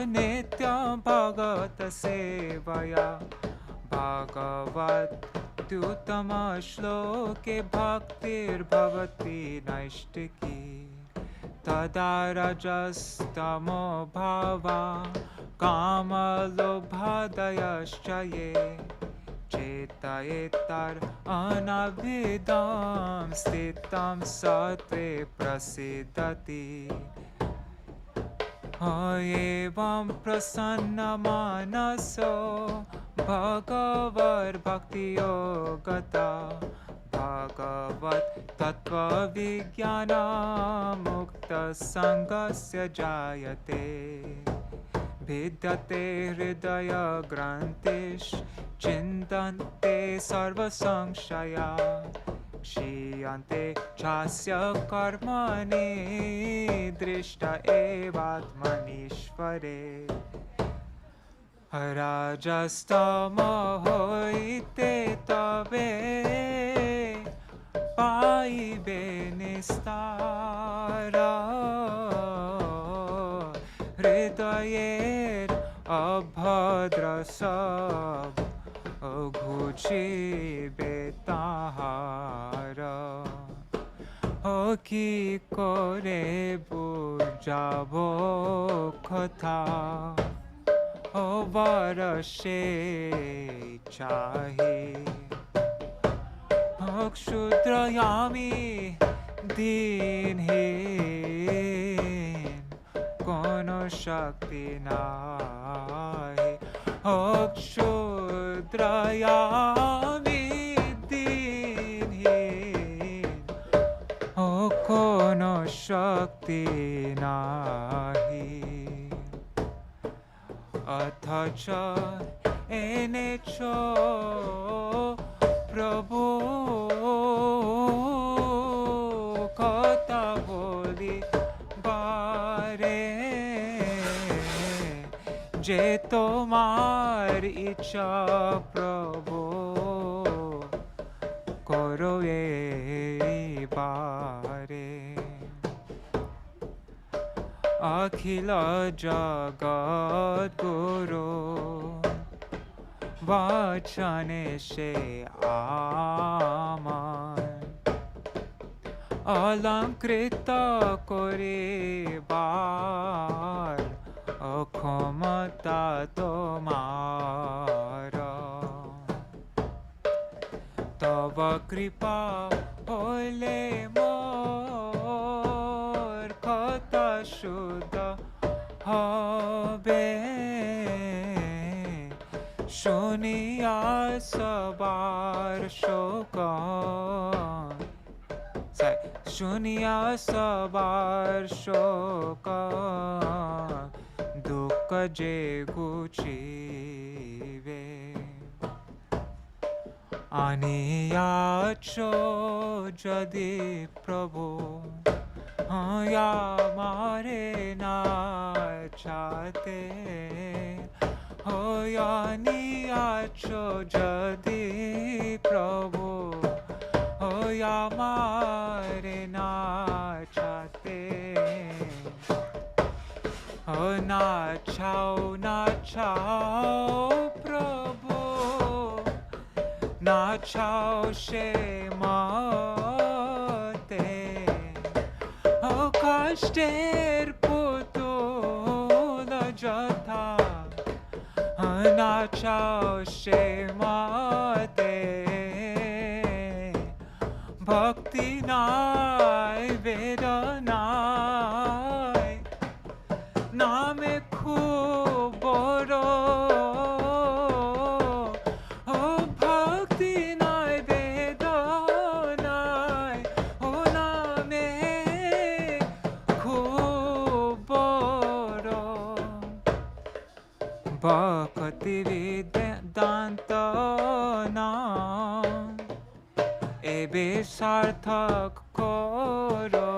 नित्यं भगवतसेवया भगवत्युत्तमश्लोके भक्तिर्भवति नैष्टिकी तदा रजस्तमो भावा कामलोभादयश्च ये चेतयेतर अनभिदं स्थितं सत्त्वे प्रसीदति एवं प्रसन्नमानसो भगवद्भक्तियोगता भगवत् तत्त्वविज्ञानमुक्तसङ्गस्य जायते भिद्यते हृदयग्रन्थिश्चिन्तन्ते सर्वसंशया क्षीयन्ते चास्य कर्मणि दृष्ट एवात्मनीश्वरे राजस्तमोहिते तवे पाइबे निस्तार हृदयेर अभद्र सब ঘুচিবে তাহার কি করে বুঝাব কথা বরসে চাহে ক্ষুদ্র আমি দিনহীন কোন শক্তি নাই ক্ষুদ্র আমি দিনহীন কোন শক্তি নাই অথচ এনেছ প্রভু কথা বলি বারে যে তোমার ইচ্ছা প্রভু করো এবারে অখিল জগৎ গুরু বচনে সে আমার অলঙ্কৃত করিবার অক্ষমতা তোমার তব কৃপা হইলে মোর কথা শুদ্ধ হবে শুনিয়া সবার শোক শুনিয়া সবার শোক দুঃখ je guchive aniyacho jadi prabhu ya mare na chate ho ya niyacho jadi prabhu ho ya mare na chate ho na chao prabhu na chao she mate ho kashter putul jatha na chao she mate bhakti nai vedanai name khub boro oh bhakti nai vedanai oh name khub boro bhakti vedanta naam ebe sarthak koro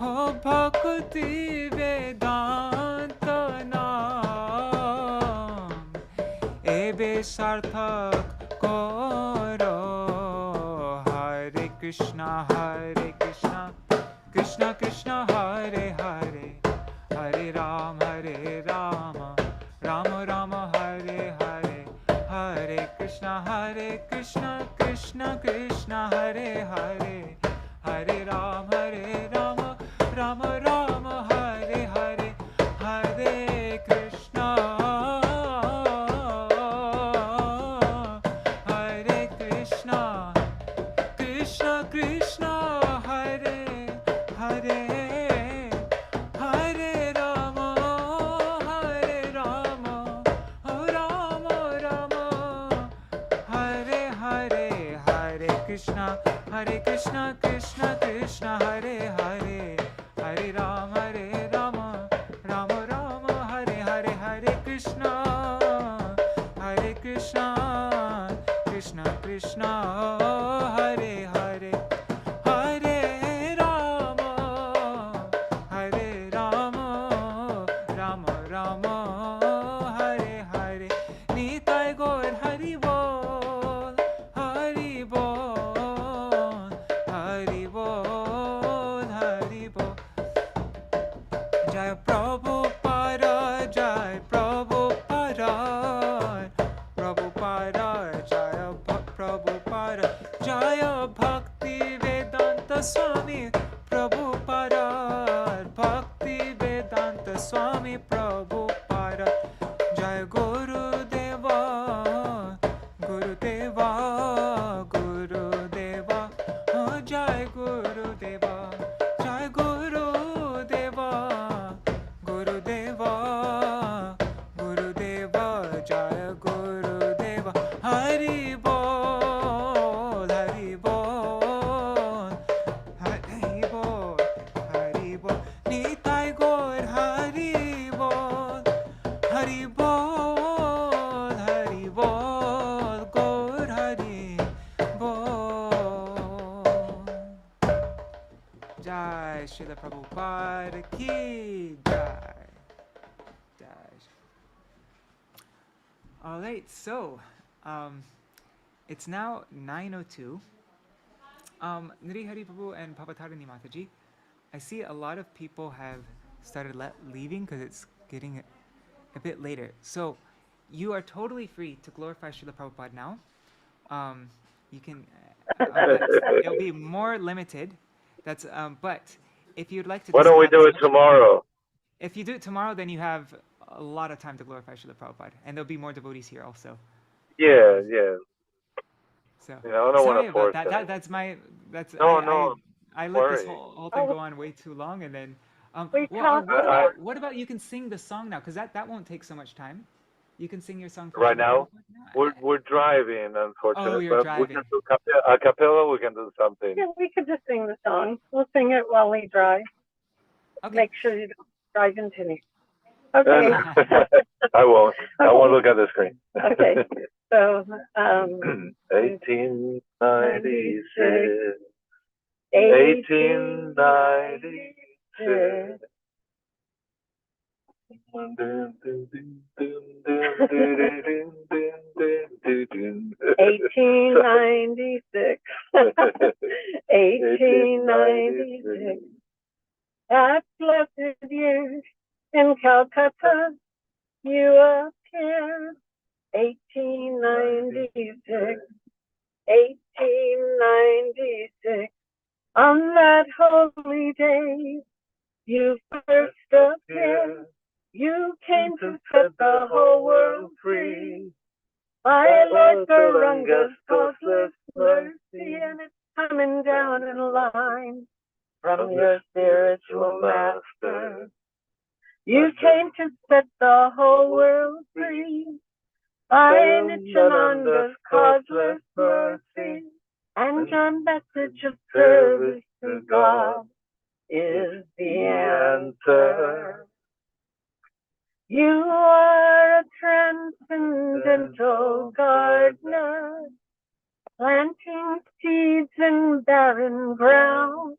ho bhakti vedanta naam ebe sarthak koro Hare Krishna Krishna Krishna Hare Hare Hare Rama Rama Rama Hare Hare Hare Krishna Krishna Krishna Hare Hare Hare Rama Rama Rama Hare Hare Hare Krishna Krishna Krishna Hare Hare Hare Rama Rama Rama Hare Hare Hare Krishna Krishna Krishna Hare Hare Hare Rama Rama Rama Hare Hare Hare Krishna Krishna Krishna Hare Hare Hare Rama Rama Rama Hare Hare Nitai Gaur Hari Bol Hari Bol Hari Bol Hari Bol Jai Prabhupada Jai Prabhupada Prabhupada Jaya Prabhupada Jaya Bhakti Vedanta Swami Prabhupada Bhakti Vedanta Swami Prabhupada Jai Gurudeva Gurudeva Gurudeva oh Jai Gurudeva Jai Gurudeva Gurudeva Gurudeva Jaya Gurudeva Hari Bol Hari Bol Hari Bol Hari Bol Nitai Gaur Hari Bol Hari Bol Hari Bol Gaur Hari Bol Jai Śrīla Prabhupāda ki jai. All right, so it's now 9:02. Nri Hari Prabhu and Papatarani Mataji, I see a lot of people have started leaving because it's getting a bit later. So you are totally free to glorify Śrīla Prabhupada now. You can, it'll be more limited. That's but if you'd like to. Why don't we do it tomorrow? If you do it tomorrow, then you have a lot of time to glorify Śrīla Prabhupada, and there'll be more devotees here also. Yeah. So I don't sorry want to force about that. That's my. That's no. I let this whole thing go on way too long, and then. What about you can sing the song now? Because that won't take so much time. You can sing your song right now. We're driving, unfortunately. Oh, you're driving. We can do a cappella. We can do something. Yeah, we could just sing the song. We'll sing it while we drive. Okay. Make sure you don't drive into me. Okay. I won't. I won't look at the screen. Okay. So, 1896. 1896. 1896. 1896. That blessed year in Calcutta, you appeared. 1896. 1896. On that holy day, you first appeared. You came to set the whole world free. My Lord Garanga's causeless mercy, and it's coming down in line from your spiritual master. You came to set the whole world free. By Nityananda's causeless mercy, and your message of service to God is the answer. You are a transcendental gardener, planting seeds in barren ground,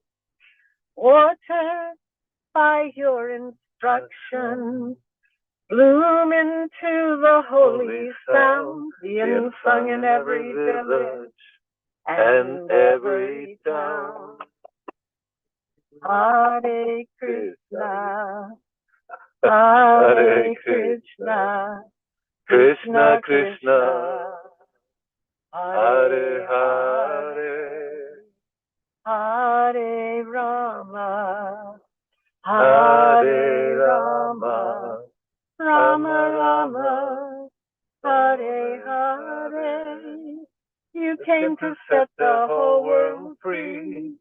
watered by your instructions, bloom into the holy sound, being sung in every village and every town. Hare Krishna, Hare Krishna, Krishna Krishna, Hare Hare, Hare Rama, Hare Rama, Rama Rama, Hare Hare. You came to set the whole world free.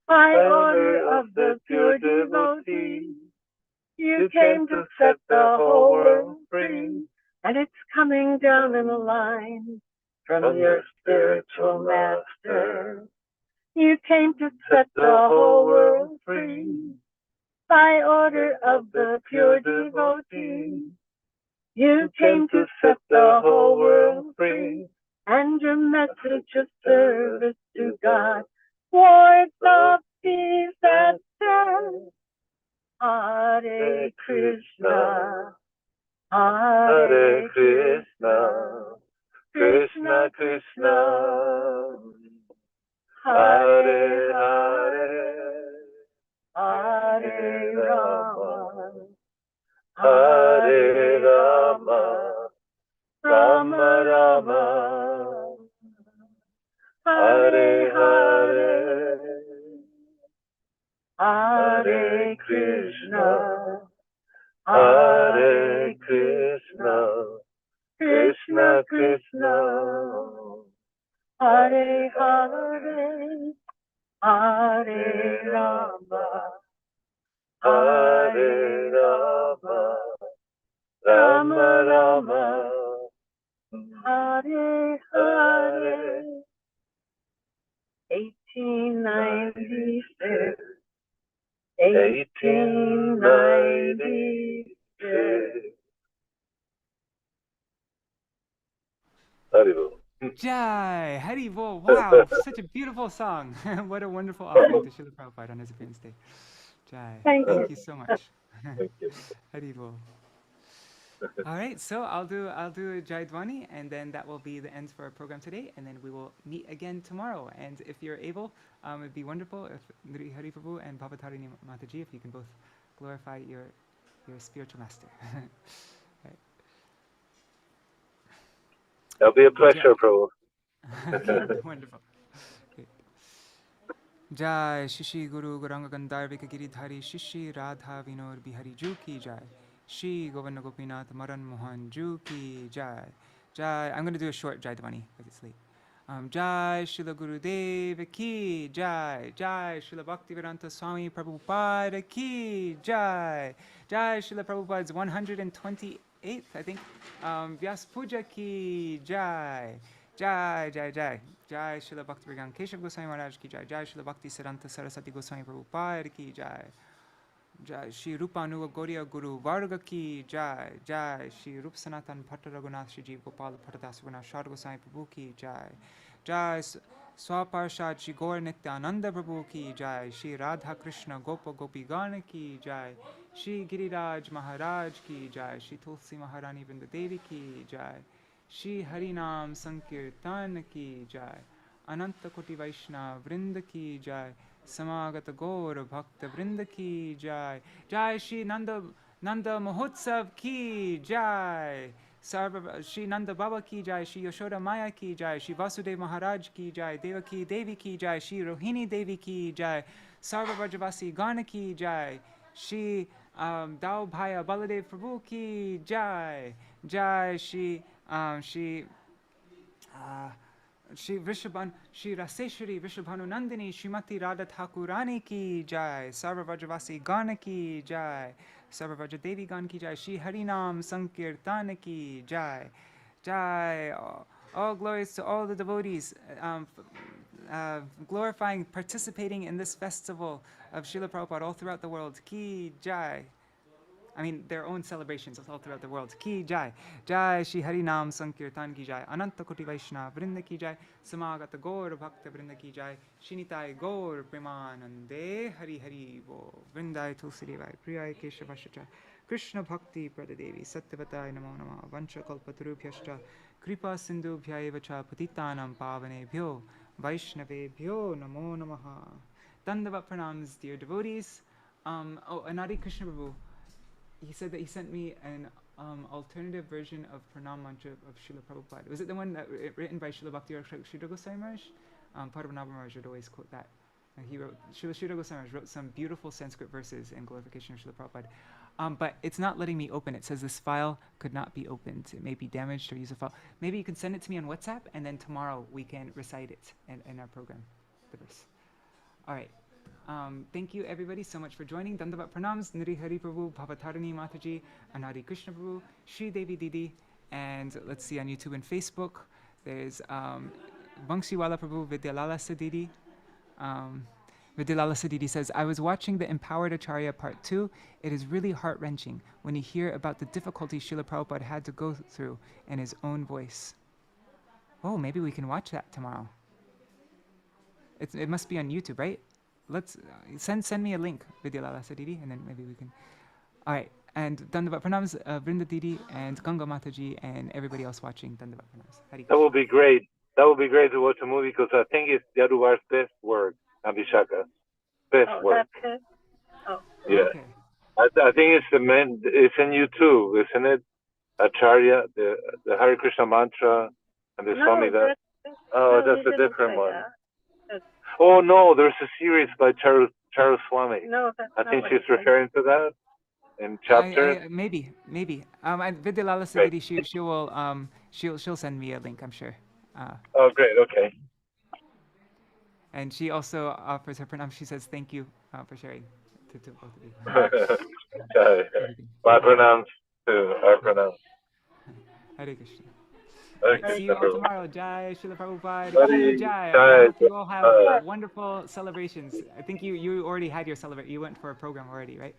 By order of the pure devotee, you came to set the whole world free, and it's coming down in a line from your spiritual master. You came to set the whole world free. By order of the pure devotee, you came to set the whole world free, and your message of service to God was of peace that says, Hare Krishna, Hare Krishna, Krishna Krishna, Hare Hare, Hare Rama, Hare Rama, Rama Rama, Hare Hare, Hare Krishna, Hare Krishna, Krishna Krishna, Hare Hare, Hare Rama, Hare Rama, Rama Rama, Hare Hare. 1896. 1896. Haribo. Jai, Haribol. Wow, such a beautiful song. What a wonderful offering to Śrīla Prabhupāda on his appearance day. Jai, Thank thank you so much. Thank you. Haribol. All right, so I'll do a Jai Dwani, and then that will be the end for our program today, and then we will meet again tomorrow. And if you're able, it'd be wonderful if Nri Hari Prabhu and Bhavatarini Mataji, if you can both glorify your spiritual master. Right. It'll be a pleasure, Prabhu. Okay, wonderful. Great. Jai Shishi Guru Gauranga Gandharvika Giridhari Shishi Radha Vinod Bihari Ju Ki Jai. Shri Govinda Gopinath Madan Mohan Ju Ki Jai. Jai. I'm going to do a short Jai Dwani because it's late. Jai Śrīla Gurudev Ki Jai. Jai Śrīla Bhaktivedanta Swami Prabhupada Ki Jai. Jai Śrīla Prabhupada's 128th, I think, Vyāsa-pūjā Ki Jai. Jai, Jai, Jai. Jai Śrīla Bhaktivedanta Kṛṣṇa Goswami Maharaj Ki Jai. Jai Śrīla Bhakti Siddhanta Saraswati Goswami Prabhupada Ki Jai. Jai Shri Rupanuga Gauriya Guru Varga ki Jai. Jai Shri Rup Sanatan Bhatta Raghunath Shri Jeev Gopal Bhattadas Raghunath Shar Gosai Prabhu ki Jai. Jai Swaparshad Shri Gaur Nityananda Prabhu ki Jai. Shri Radha Krishna Gopa Gopi Gana ki Jai. Shri Giriraj Maharaj ki Jai. Shri Tulsi Maharani Vrinda Devi ki Jai. Shri Harinam Sankirtan ki Jai. Ananta Koti Vaishnava Vrinda ki Jai. Samagata Gaur Bhakta Vrinda ki Jai. Jai Shri Nanda Mahotsav ki Jai. Shri Nanda Baba ki Jai. Shri Yashoda Maya ki Jai. Shri Vasudev Maharaj ki Jai. Devaki Devi ki Jai. Shri Rohini Devi ki Jai. Sarva Vrajavasi Gana ki Jai. Shri Dao Bhaya Baladev Prabhu ki Jai. Jai Shri Shri Raseshwari Vrishabhanu Nandini Srimati Radha Thakurani ki Jai. Sarva Vrajavasi Gana ki Jai. Sarva Vraja Devi Gan ki Jai. Shri Harinam Sankirtan ki Jai. Jai. All glories to all the devotees glorifying, participating in this festival of Śrīla Prabhupada all throughout the world. Ki Jai. I mean, their own celebrations all throughout the world. Ki Jai. Jai Shri Harinam Sankirtan ki Jai. Ananta Koti Vaishnava Vrinda ki Jai. Samagata Gaur Bhakta Vrinda ki Jai. Shinitai Gaur Premanande Hari Hari Bo. Vrindai Tulsi Devai. Priyai Keshavashacha. Krishna Bhakti Pradadevi. Satyavatai Namo Nama. Vancha Kalpatarubhyascha. Kripa Sindhubhya Evacha. Patitanam Pavanebhyo. Vaishnavebhyo Namo Namaha. Dandavat pranams, dear devotees. Anadi Krishna Prabhu. He said that he sent me an alternative version of Pranam Mantra of Śrīla Prabhupada. Was it the one that written by Śrīla Bhakti Sridhar Goswami Maharaj? Padmanabha Maharaj would always quote that. He wrote, Sridhar Goswami Maharaj wrote some beautiful Sanskrit verses in glorification of Śrīla Prabhupada. But it's not letting me open. It says this file could not be opened. It may be damaged or use a file. Maybe you can send it to me on WhatsApp, and then tomorrow we can recite it in our program, the verse. All right. Thank you everybody so much for joining. Dandavat pranams, Niri Hari Prabhu, Bhavatarani Mataji, Anari Krishna Prabhu, Shri Devi Didi, and let's see on YouTube and Facebook. There's Vangshiwala Prabhu, Vidyalala Sadidi. Vidyalala Sadidi says, I was watching the Empowered Acharya Part 2. It is really heart-wrenching when you hear about the difficulties Śrīla Prabhupada had to go through in his own voice. Oh, maybe we can watch that tomorrow. It must be on YouTube, right? Let's send me a link, Vidyalala Sadidi, and then maybe we can. All right, and Dandavat pranams, Vrinda Didi and Ganga Mataji and everybody else watching. Dandavat pranams. That would be great. That would be great to watch a movie because I think it's Yaduvar's best work, Abhishaka. Best work. That's it? Oh, yeah. Okay. I think it's in YouTube, isn't it? Acharya, the Hare Krishna mantra, and the Swami that. Oh, that's a different one. Oh no, there's a series by Charles Swami. No, that's I think she's referring to that in chapters. Maybe. Vidyalala Sadidi, she'll send me a link, I'm sure. Oh, great. Okay. And she also offers her pranam. She says thank you for sharing to both of you. My pranams too. Our pranams. Hare Krishna. Okay, see you all tomorrow. Jai Śrīla Prabhupada. Jai. I hope you all have wonderful celebrations. I think you already had your celebration. You went for a program already, right?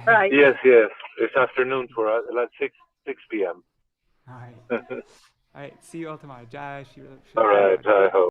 Right. Yes. It's afternoon for us, like 6 p.m. All right. All right. See you all tomorrow. Jai Śrīla Prabhupada. All right. I hope.